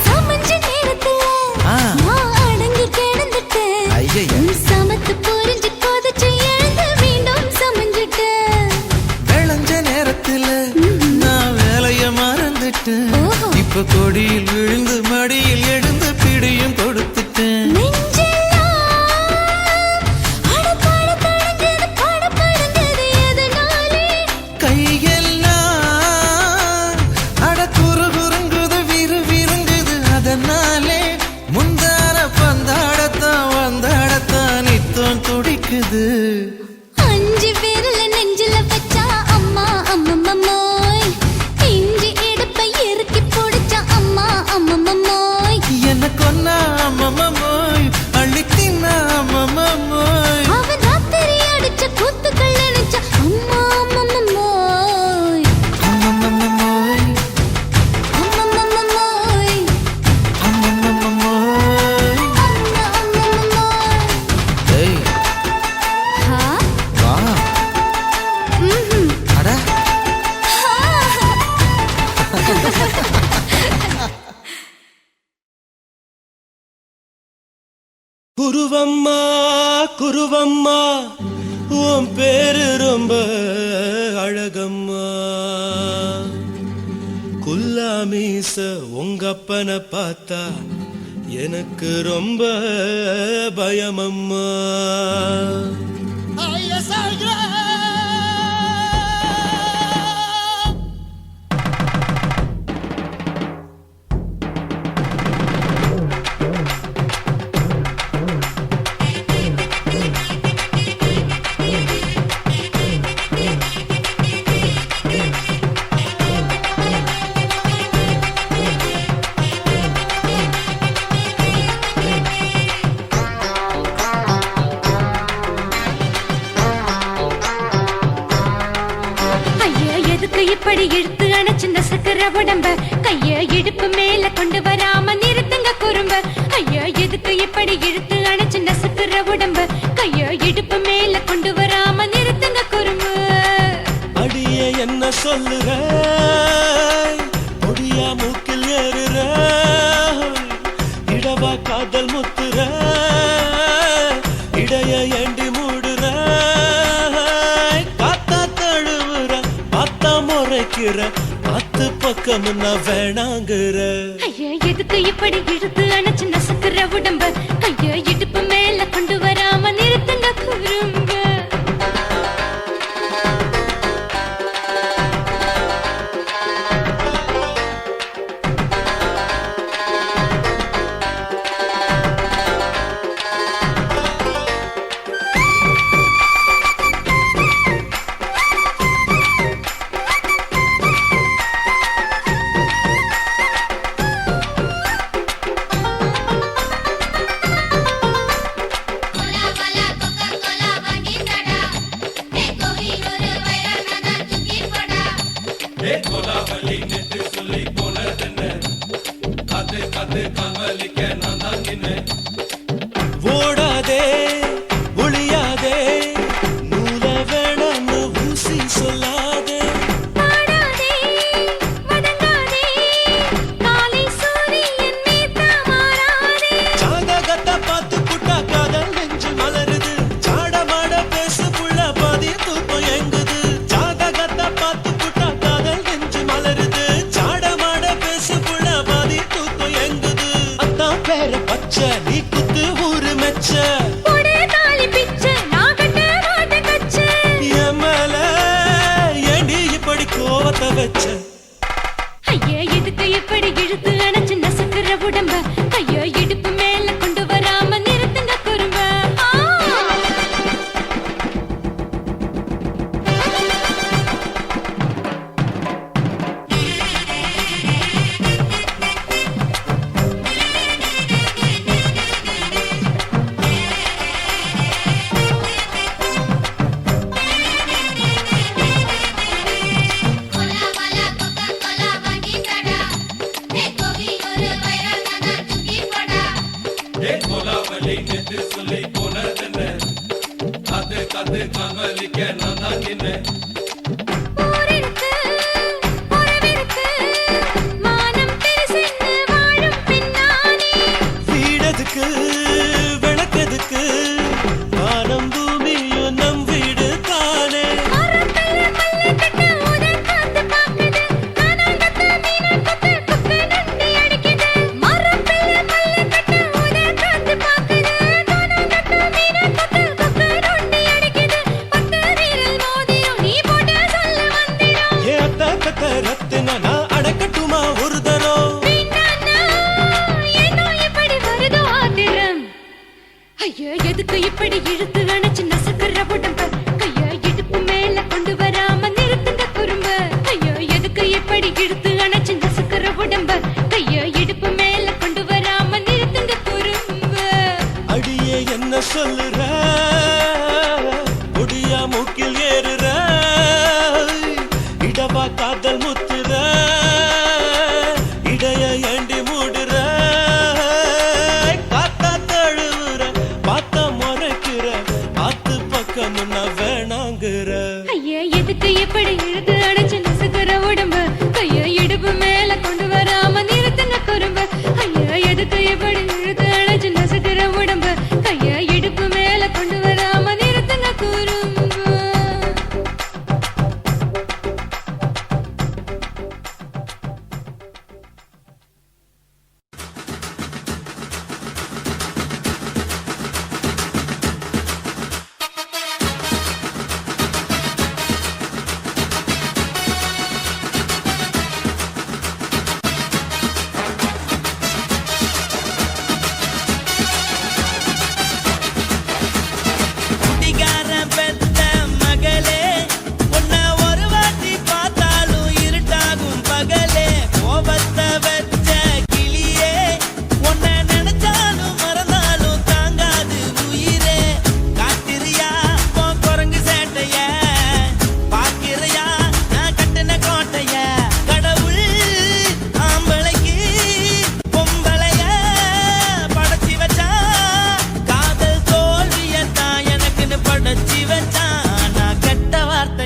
சமஞ்ச நேரத்துல நான் அடங்கி கிடந்துட்டேன் ஐயைய. நீ சமத்து புரிஞ்சு கொதிச்சு எழுந்து மீண்டும் சமஞ்சிட்டேன் விளைஞ்ச நேரத்துல நான் வேலைய மறந்துட்டேன் இப்ப கொடியில் விழுந்து மடியில் எழுந்து பிடியும் கொடுத்துட்டேன் நெஞ்செல்லாம் அடப்பாட தடஞ்சது படபடந்தது எதனாலே கையெல்லாம் அட குறு குறுங்குது விறு விருங்குது அதனாலே முந்தார பந்தாடத்தான் வந்தாடத்தான் நித்தம் துடிக்குது அஞ்சு குருவம்மா குருவம்மா உன் பேரு ரொம்ப அழகம்மா குல்லாமீச உங்க அப்பனை பார்த்தா எனக்கு ரொம்ப பயமம்மா இப்படி இழுத்து அணைச்சிருந்த சக்கர உடம்ப கைய இடுப்பு மேல கொண்டு வராம நிறுத்துங்க குறும்ப ஐயா எதுக்கு இப்படி இழுத்து அணைச்சிருந்த சக்கர உடம்ப கைய இடுப்பு மேல கொண்டு வராம நிறுத்துங்க குறும்பு அடியே என்ன சொல்லுற முடியா மூக்கில் ஏறுற இடவா காதல் முத்துற இடைய ஏண்டி மூடுற காத்தா தழுவுற பார்த்தா முறைக்கிற பத்து பக்கம் நான் வேணாங்குற ஐயா எதுக்கு இப்படி இழுத்து அணைச்சு நசுக்குற உடம்ப கைய இடுப்பு மேல கொண்டு வராம நிறுத்துங்க குறும்ப ஓடாதே ஒளியாதே நூல வேணான்னு ஊசி சொல்லாதே பாடாதே வதங்காதே காலை சூரியன் மீது மாறாதே ஜாதகத்தை பார்த்து புட்டா காதல் நெஞ்சு மலருது சாடமாட பேசு புள்ள பாதி தூக்கம் எங்குது ஜாதகத்தை பார்த்து புட்டா காதல் நெஞ்சு மலருது சாடமாட பேசு புள்ள பாதி தூக்கம் எங்குது அத்தான் பேர பச்சை நீ குத்து ஊரு மெச்ச ஒரே தாலி பிச்சை நான் கட்ட மாட்ட கச்சை எமல ஏண்டி இப்படி கோவத்தை வச்ச ஐயா எதுக்கு இப்படி இழுத்து அணைச்சு நசுக்குற உடம்ப கைய இடுப்பு மேல கொண்டு வராம நிறுத்துங்க குறும்ப ஊரிருக்கு உறவிருக்கு மானம் பெருசென்னு வாழும் பின்னானே வீடதுக்கு விளக்கதுக்கு வானம் பூமியும் நம் வீடு தானே மரத்துல மல்லு கட்ட உதன் காத்து பாக்குது கானாங்கத்து மீனாங்கத்து குக்கு நண்டி அடிக்குது மரத்துல மல்லு கட்ட உதன் காத்து பாக்குது கானாங்கத்து மீனாங்கத்து குக்கு நண்டி அடிக்குது பத்து வீரல் மோதிரம் நீ போட்ட சொல்ல வந்திடும் ஏ அத்த கத்த ரத்தின நான் அடக்கட்டுமா ஒரு தரம் வீணானா ஏனோ இப்படி வருதோ ஆத்திரம் ஐயா எதுக்கு இப்படி இழுத்து அணைச்சு நசுக்குற உடம்ப கைய இடுப்பு மேல கொண்டு வராம நிறுத்துங்க குறும்ப ஐயா எதுக்கு இப்படி இழுத்து அணைச்சு நசுக்குற உடம்ப கைய இடுப்பு மேல கொண்டு வராம நிறுத்துங்க குறும்ப அடியே என்ன சொல்லுற முடியா மூக்கில் ஏறுற இடவா காதல் முத்துற இடைய ஏண்டி மூடுற காத்தா தழுவுற பார்த்த முறைக்கிற ஆத்து பக்கம் நான் வேணாங்குற ஐயா எதுக்கு இப்படி இழுத்து அணைச்சு நசுக்குற உடம்ப கைய இடுப்பு மேல கொண்டு வராம நிறுத்துங்க குறும்ப ஐயா எதுக்கு இப்படி இழுத்து அணைச்சு நசுக்குற உடம்ப கைய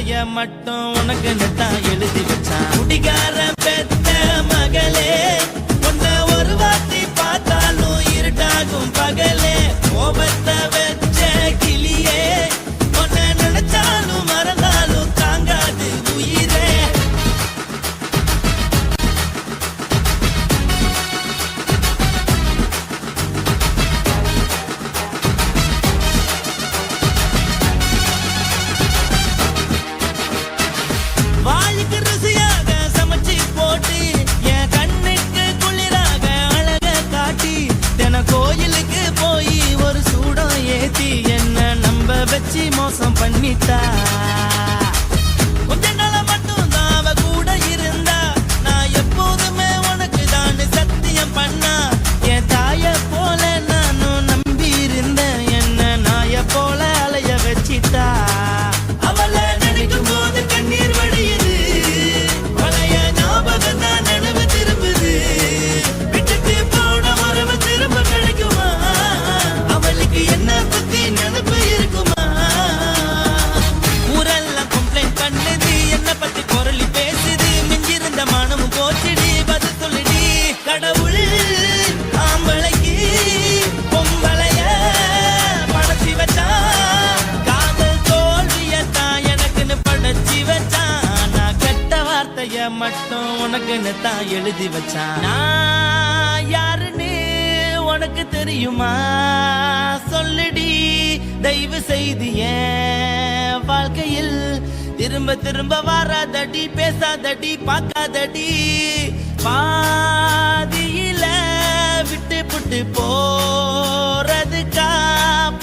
வார்த்தைய மட்டும் உனக்கு தான் எழுதி வச்சான். குடிகார பெத்த மகளே, உன்னை ஒரு வார்த்தை பார்த்தாலும் இருட்டாகும் பகலே. கோபத்தை வச்ச கிளியே, உன்னை நினைச்சாலும் மறந்தாலும் தாங்காது உயிரே. வாளுக்கு ருசியாக சமைச்சு போட்டு, என் கண்ணுக்கு குளிராக அழக காட்டி, தின கோயிலுக்கு போய் ஒரு சூடம் ஏத்தி என்ன நம்ப வச்சு மோசம் பண்ணிட்டா. கொஞ்ச நாள மட்டும் தான் அவ கூட இருந்தா, நான் எப்போதுமே உனக்கு தான் சத்தியம் பண்ணா. என் தாய போல நானும் நம்பி இருந்தேன், என்ன நாய போல அலைய வச்சிட்டா. அவளை நினைக்கும் போது கண்ணீர் வடியுது, பழைய ஞாபகம் தான் நினைவு திரும்புது. விட்டுட்டு போன உறவு திரும்ப கிடைக்குமா? அவளுக்கு என்ன பத்தி நினைப்பு இருக்குமா? ஊரெல்லாம் கம்ப்ளைண்ட் பண்ணுது, என்ன பத்தி பொருளி பேசுது. மிஞ்சிருந்த மானமும் போச்சுடி, பதில் சொல்லுடி. கடவுள் ஆம்பளைக்கு பொம்பளைய படைச்சி வச்சான், காதல் தோல்வியத்தான் எனக்குன்னு படைச்சி வச்சான். நான் கெட்ட வார்த்தைய மட்டும் உனக்குன்னு தான் எழுதி வச்சான். நான் யாருன்னு உனக்கு தெரியுமா? சொல்லுடி தயவு செய்து என் வாழ்க்கையில் திரும்ப திரும்ப வராதடி, பேசாதடி, பார்க்காதடி. பாதியில விட்டு புட்டு போறதுக்கா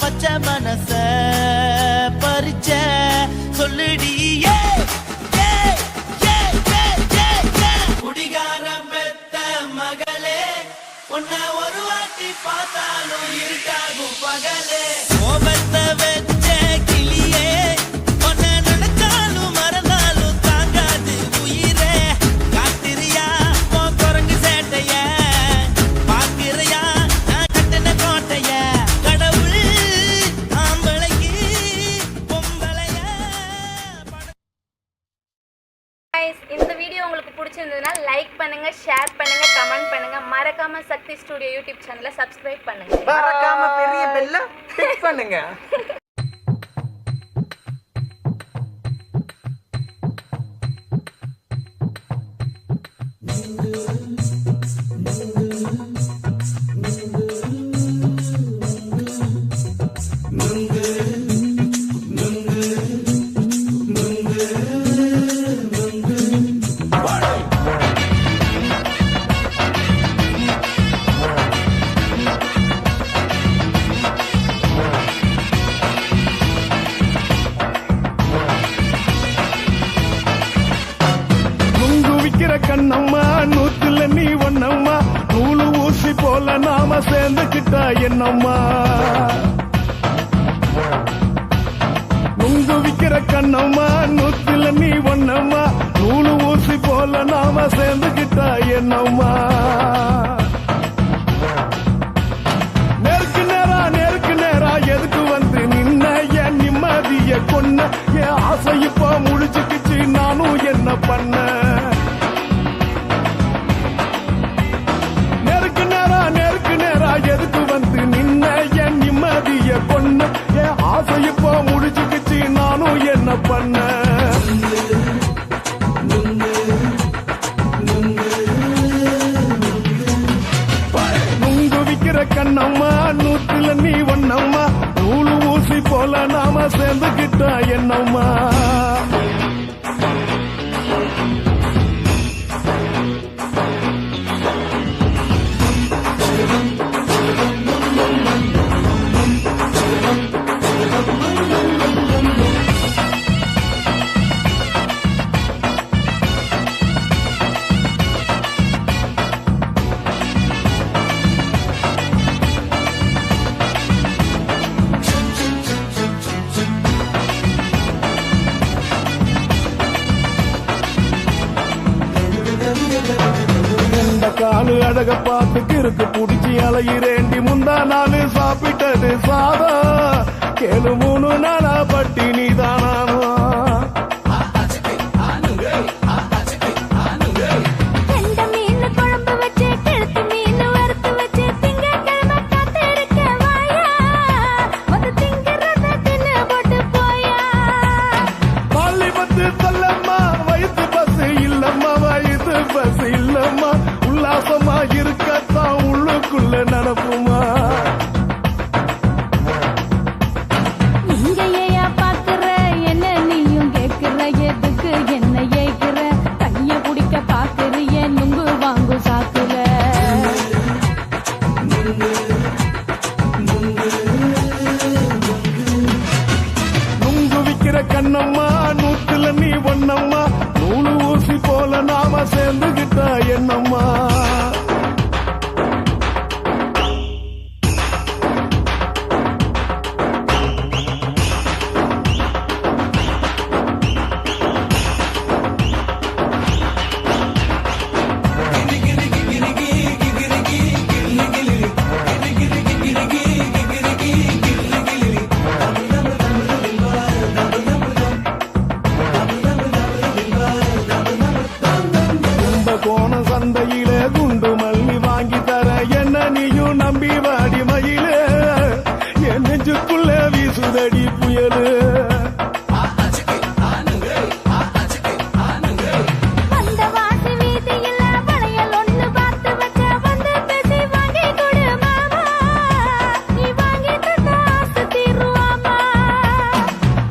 பச்சை மனச பறிச்ச சொல்லுடி. குடிகாரம் பெத்த மகளே, உன்னை ஒரு வாட்டி பார்த்தாலும் இருட்டாகும் பகலே. கோபத்தை வச்ச கிளியே, உன்னை நினைச்சாலும் மறந்தாலும் தாங்காது உயிரே. காத்திரியா உன் குரங்கு சேட்டைய, பார்க்கிறியா நான் கட்டின கோட்டைய. கடவுள் ஆம்பளைக்கு பொம்பளைய Guys, இந்த வீடியோ உங்களுக்கு பிடிச்சிருந்ததுன்னா லைக் பண்ணுங்க, ஷேர் பண்ணுங்க, கமெண்ட் பண்ணுங்க. மறக்காம சக்தி ஸ்டுடியோ யூடியூப் சேனலை சப்ஸ்கிரைப் பண்ணுங்க. மறக்காம பெரிய பெல்ல கிளிக் பண்ணுங்க. நுங்கு விக்கிற கண்ணம்மா, நூத்துல நீ ஒண்ணம்மா, நூலு ஊசி போல நாம சேர்ந்துக்கிட்டா என்னம்மா. நுங்கு விக்கிற கண்ணம்மா, நூத்துல நீ ஒண்ணம்மா, நூலு ஊசி போல நாம சேர்ந்துக்கிட்டா என்னம்மா. நேருக்கு நேரா எதுக்கு வந்து நின்ன, என் நிம்மதிய கொன்ன, என் ஆசை இப்ப முடிச்சுக்கிச்சு, நானும் என்ன பண்ண. நேருக்கு நேரா எதுக்கு வந்து நின்ன, என் நிம்மதிய கொன்ன, என் ஆசை இப்ப முடிச்சுக்கிச்சு, நானும் என்ன பண்ண. நுங்கு விக்கிற கண்ணம்மா, நூத்துல நீ ஒண்ணம்மா, நூலு ஊசி போல நாம சேர்ந்துக்கிட்டா என்னம்மா. காலு அழக பார்த்து கிறுக்கு புடிச்சி அலையிறேண்டி. முந்தா நாள் சாப்பிட்டது சாதம், கேளு 3 நாளா பட்டினி தானானோ. விக்கிற கண்ணம்மா நூத்துல நீ ஒன்னம்மா நூலு ஊசி போல நாம சேர்ந்துகிட்டா என்னம்மா கோண சந்தையிலே குண்டு மல்லி வாங்கி தர என்ன நீயும் நம்பி வாடி மயிலே என் நெஞ்சுக்குள்ள வீசுதடி புயலு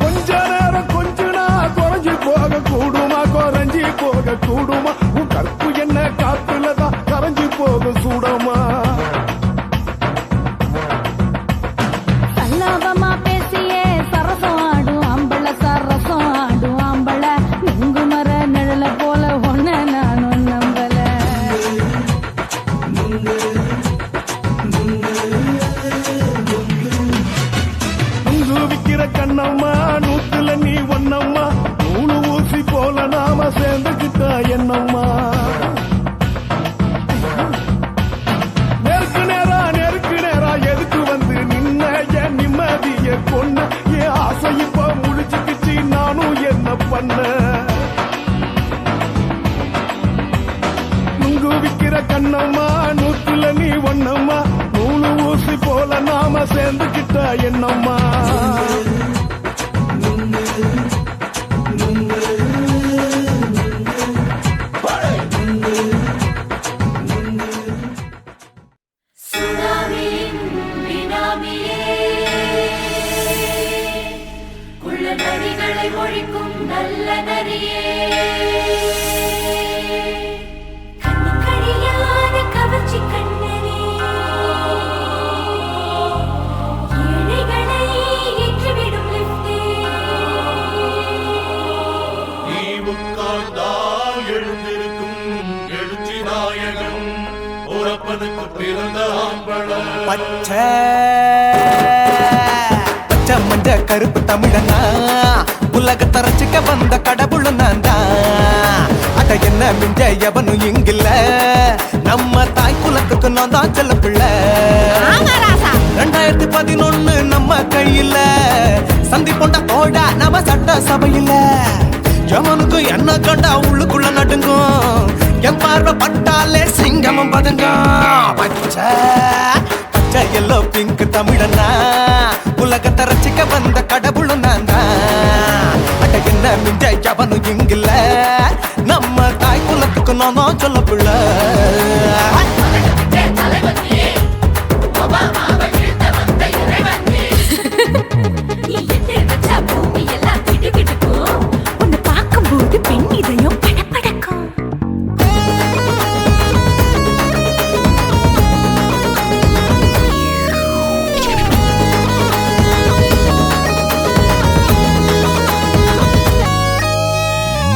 கொஞ்ச நேரம் கொஞ்ச நான் குறைஞ்சி போக கூடுமா குறைஞ்சி போக கூடுமா உன் கற்பு என்ன காத்துலதான் கரைஞ்சி போக சூடமா சல்லாபமா பேசியே சரசம் ஆடும் ஆம்பள சரசம் ஆடும் ஆம்பள நெங்கு மர நிழல போல ஒன்ன நானும் நம்பல நுங்கு விக்கிற கண்ணம்மா நூத்துல நீ ஒன்னம்மா நூலு ஊசி போல நாம சேர்ந்துகிட்டா என்னம்மா நெருக்கு நேரா எதுக்கு வந்து நின்ன என் நிம்மதிய கொன்ன என் ஆசை இப்ப முடிச்சுக்கிச்சு நானும் என்ன பண்ண நுங்கு விக்கிற கண்ணம்மா நூத்துல நீ ஒன்னம்மா நூலு ஊசி போல நாம சேர்ந்துகிட்டா என்னம்மா ஒழிக்கும் நல்ல நரியே கவர்ச்சி கண்ணனே ஏழைகளை ஏற்றிவிடும் லிப்டே நீ உட்கார்ந்தால் எழுந்திருக்கும் எழுச்சி நாயகன் உறப்பனுக்கு பிறந்த ஆம்பள பச்சை மஞ்ச கருப்பு தமிழனா உலகத்தை ரசிக்க வந்த கடவுள் நான் தான் அட என்ன மிஞ்ச எவனும் இங்கில்ல நம்ம தாய் குலத்துக்கு நான் தான் செல்ல பிள்ளை 2011 நம்ம கையில சந்தி போட்ட தோடா நம்ம சட்ட சபையில எவனுக்கு என்ன கண்டா உள்ளுக்குள்ள நடுங்கும் என் பார்வை பட்டாலே சிங்கமும் பதுங்கும் பச்சை பச்சை எல்லோ பிங்க் தமிழனா உலகத்தை ரசிக்க வந்த கடவுள் நான் தான் அட என்ன மிஞ்ச எவனும் இங்கில்ல நம்ம தாய் குலத்துக்கு நான் தான் சொல்ல பிள்ளை உன்னை பார்க்கும்போது பெண் இதயம் படபடக்கும்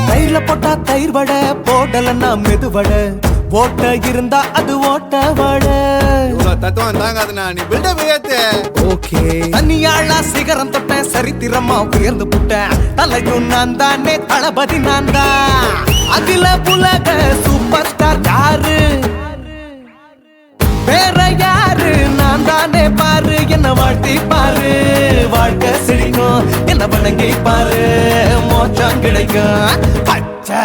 தயிர்ல போட்டா தயிர் வடை போடலன்னா மெதுவடை ஓட்ட இருந்தா அது ஓட்ட வடை தத்துவம் தாங்காதுண்ணா நீ பில்டப் ஏத்து ஓகே தனியாளா சிகரம் தொட்ட சரித்திரமா உயர்ந்து புட்டேன் தலையும் நான் தானே தளபதி நான் தான் அகில புலக சூப்பர் ஸ்டார் யாரு வேற யாரு நான் தானே பாரு என்ன வாழ்த்தி பாரு வாழ்க்கை சிரிக்கும் என்ன வணங்கி பாரு மோச்சம் கிடைக்கும் பச்சை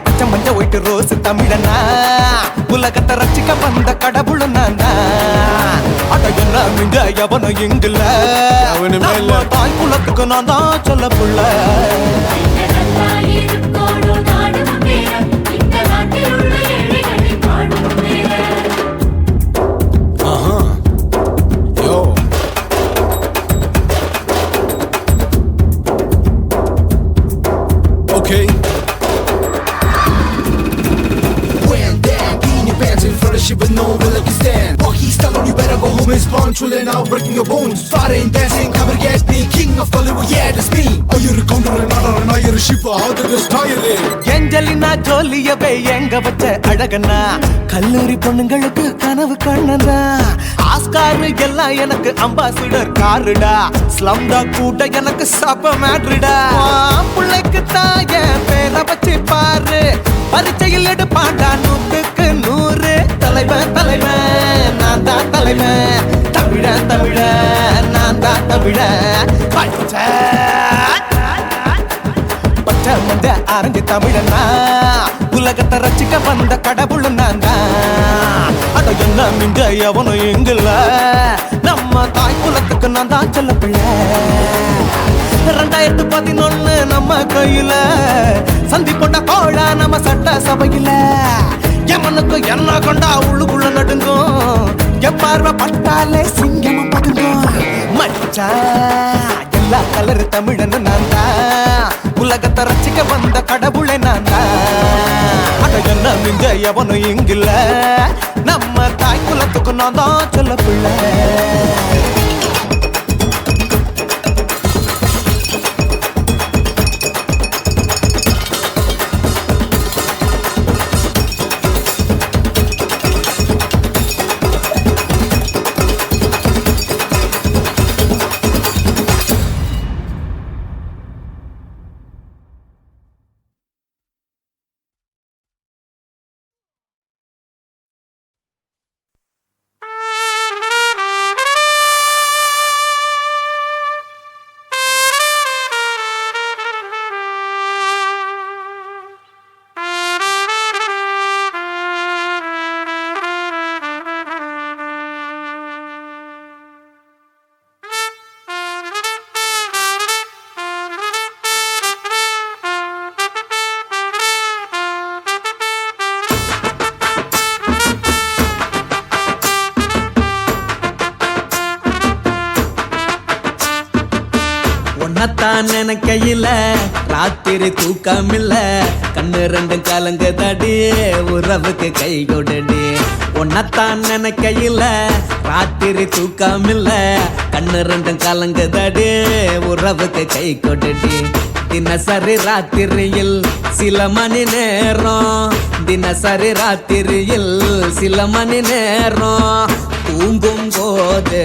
பச்சை மஞ்ச ஒயிட்டு ரோஸ் தமிழனா உலகத்தை ரசிக்க வந்த கடவுள் நான் தான் அட என்ன மிஞ்ச எவனும் இங்கில்ல நம்ம தாய் குலத்துக்கு நான் தான் சொல்ல புள்ள Okay. When that in your pants in front of shit with no will like you stand. Walk he's telling you better go home and spawn. Chillin' out, breaking your bones. Fighting, dancing, cover gas, being king. Angelina ஜோலியவே எங்க வச்ச அழகனா கல்லூரி பொண்ணுங்களுக்கு கனவு கண்ணனா Oscar எல்லாம் எனக்கு ambassador காருடா ஸ்லம்டா கூட எனக்கு சாப்ப மேட்ருடா பிள்ளைக்கு தான் என் பேரை வச்சு பாரு பரீட்சையில் எடுப்பாண்டா 100க்கு 100 தலைவன் தலைவன் நான் தான் தலைவன் தமிழன் தமிழன் நான் தான் தமிழன் பச்சை மண்ட அரஞ்சு தமிழனா உலகத்தை ரசிக்க வந்த கடவுள் நான் தான் அட என்ன மிஞ்ச எவனும் எங்குல நம்ம தாய் குலத்துக்கு நான் தான் சொல்ல பிள்ளை 2011 நம்ம கையில சந்தி போட்ட கோழ நம்ம சட்ட சபையில எமனுக்கு என்ன கொண்டா உள்ளுக்குள்ள நடுங்கும் எப்பார்வ பட்டாலே சிங்கமும் படுங்கும் மச்சா எல்லா கலர் தமிழன்னு நான் தான் உலகத்தை ரசிக்க வந்த கடவுளை நான் தான் அட என்ன மிஞ்ச எவனும் இங்கில்ல நம்ம தாய் குலத்துக்கு நான் தான் சொல்ல பிள்ளை உன்னத்தான் நினைக்கையில ராத்திரி தூக்கமில்ல கண்ணு ரெண்டும் கலங்குதடி உறவுக்கு கை கொடுடி உன்னத்தான் நினைக்கையில ராத்திரி தூக்கமில்ல கண்ணு ரெண்டும் கலங்குதடி உறவுக்கு கை கொடுடி தினசரி ராத்திரியில் சில மணி நேரம் தினசரி ராத்திரியில் சில மணி நேரம் தூங்கும் போது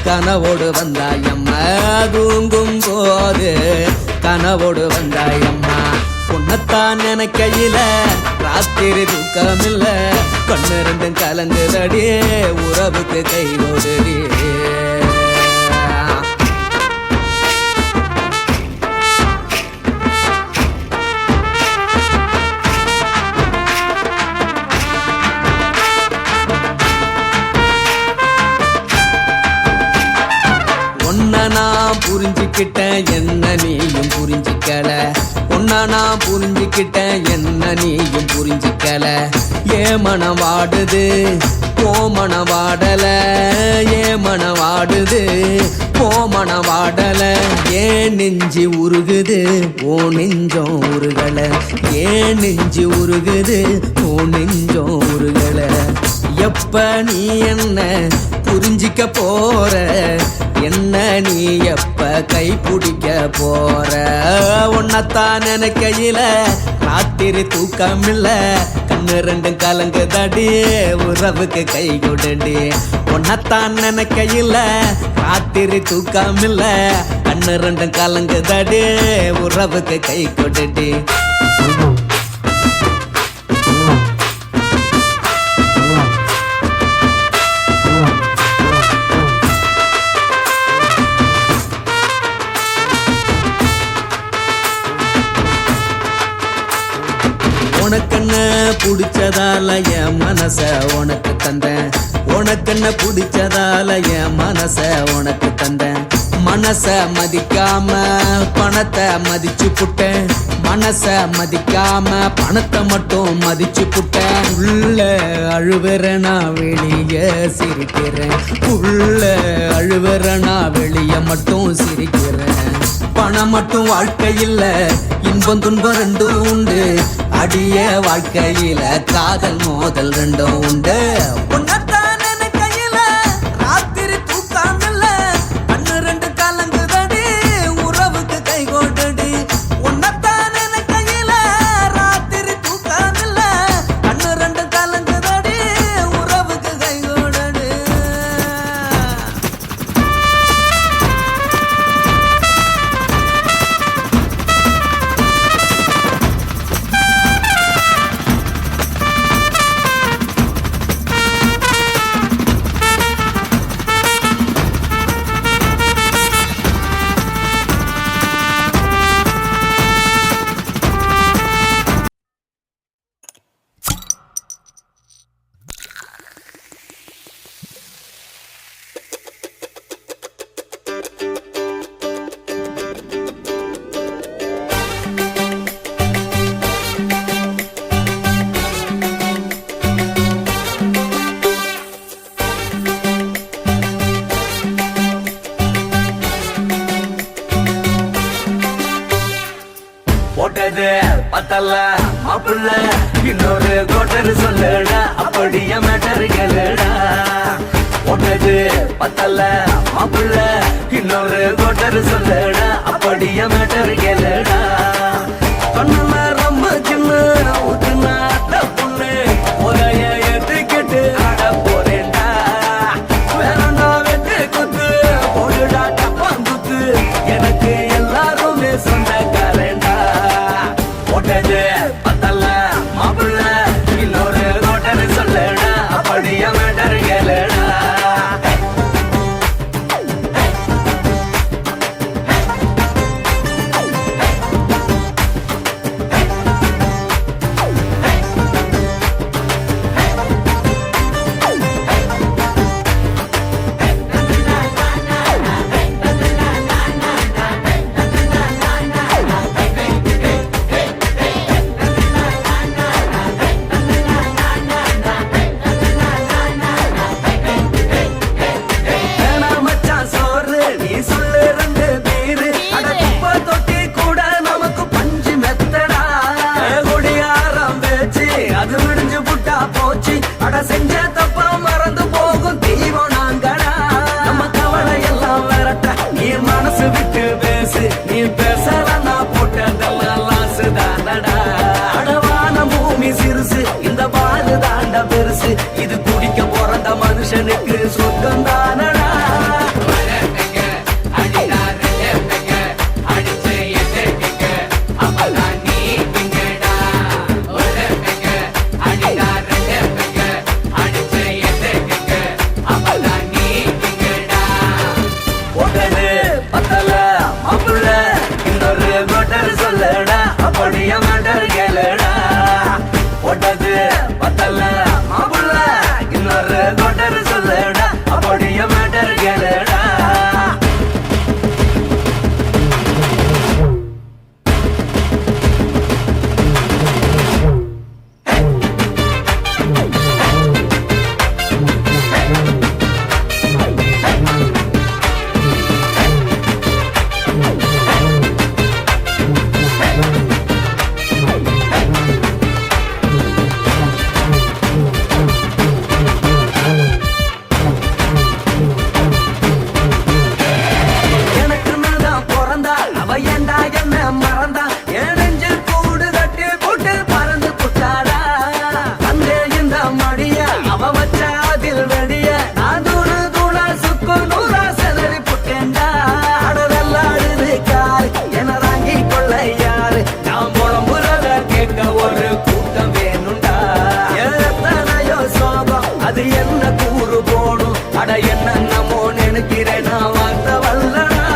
கனவோடு வந்தாயம்மா தூங்கும் போது கனவோடு வந்தாயம்மா உன்னத்தான் நினைக்கையில ராத்திரி தூக்கமில்ல கண்ணு ரெண்டும் கலங்குதடி உறவுக்கு கை ஓடுடி நான் புரிஞ்சுக்கிட்டேன் என்ன நீயும் புரிஞ்சிக்கல உன்ன நான் புரிஞ்சுக்கிட்டேன் என்ன நீயும் புரிஞ்சிக்கல ஏ மனம் வாடுது போ மனம் வாடல ஏ மனம் வாடுது போ மனம் வாடல ஏன் நெஞ்சு உருகுது ஓ நெஞ்சம் உருகல ஏன் நெஞ்சு உருகுது ஓ நெஞ்சம் உருகல எப்ப நீ என்ன புரிஞ்சிக்க போற என்ன நீ எப்ப கை பிடிக்க போற உன்னத்தான் நினைக்கையில ராத்திரி தூக்கமில்ல கண்ணு ரெண்டும் கலங்குதடி உறவுக்கு கை கொடுடி உன்னத்தான் நினைக்கையில ராத்திரி தூக்கமில்ல கண்ணு ரெண்டும் கலங்குதடி உறவுக்கு கை கொடுடி உனக்கென்ன பிடிச்சதால என் மனச உனக்கு தந்தேன் உனக்கென்ன பிடிச்சதால என் மனச உனக்கு தந்தேன் மனச மதிக்காம பணத்தை மதிச்சு புட்டேன் மனச மதிக்காம பணத்தை மட்டும் மதிச்சு புட்டேன் உள்ள அழுவுற நான் வெளிய சிரிக்கிறேன் உள்ள அழுவுற நான் வெளிய மட்டும் சிரிக்கிறேன் பணம் மட்டும் வாழ்க்கையில் இன்பம் துன்பம் ரெண்டும் உண்டு அடிய வாழ்க்கையில காதல் மோதல் ரெண்டும் உண்டு உன்னத்தான் நினைக்கையில ராத்திரி தூக்கமில்ல கண்ணு ரெண்டு கலங்குதடி உறவுக்கு கை கோட்டடி உன்னத்தான் போட்டது பத்தல மாப்புள்ள இன்னொரு கோட்டர் சொல்லுடா அப்படிய மேட்டர் கேளுடா போட்டது பத்தல மாப்புள்ள இன்னொரு கோட்டர் சொல்லுடா அப்படிய மேட்டர் கேளுடா கண்ணுல ரொம்ப சின்ன ஊத்துனா பொண்ணு ஒரைய ஏத்துக்கிட்டு ஆட போறேன்டா வேறண்டா வெட்டு குத்து போடுடா டப்பாங்குத்து எனக்கு எல்லாருமே சொந்தக்காரன்டா போட்டது பத்தல மாப்பிள்ள இன்னொரு கோட்டர் சொல்லுடா அப்படிய மேட்டர் கேளுடா செஞ்ச தப்பா மறந்து போகும் தெய்வம் நாங்கடா நம்ம கவலை எல்லாம் விரட்ட நீ மனசு விட்டு பேசு நீ பேசலன்னா போட்டதெல்லாம் லாசு தானடா அடவான பூமி சிறுசு இந்த பாலு தாண்ட பெருசு இது குடிக்க பிறந்த மனுஷனுக்கு சொர்க்கம் தானடா அப்படிய மேட்டர் கேளுடா போட்டது பத்தல மாப்புள்ள இன்னொரு கோட்டர் சொல்லுடா அப்படிய மேட்டர் கேளுடா அது என்ன கூறு போடும் அட என்ன நம்மோ நினைக்கிறேன் நான் வார்த்தை வல்லடா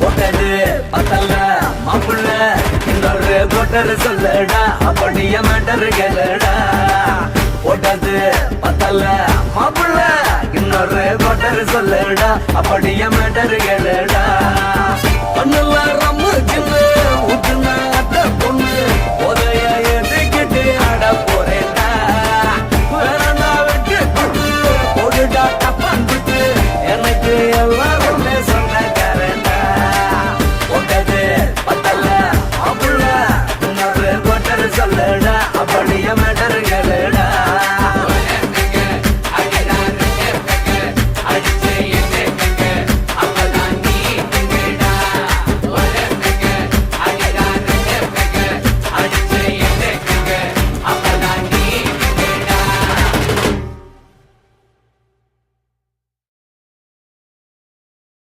போட்டது பத்தல மாப்புள்ள இன்னொரு கோட்டர் சொல்லுடா அப்படிய மேட்டர் கேளுடா போட்டது பத்தல மாப்புள்ள இன்னொரு கோட்டர் சொல்லுடா அப்படிய மேட்டர் கேளுடா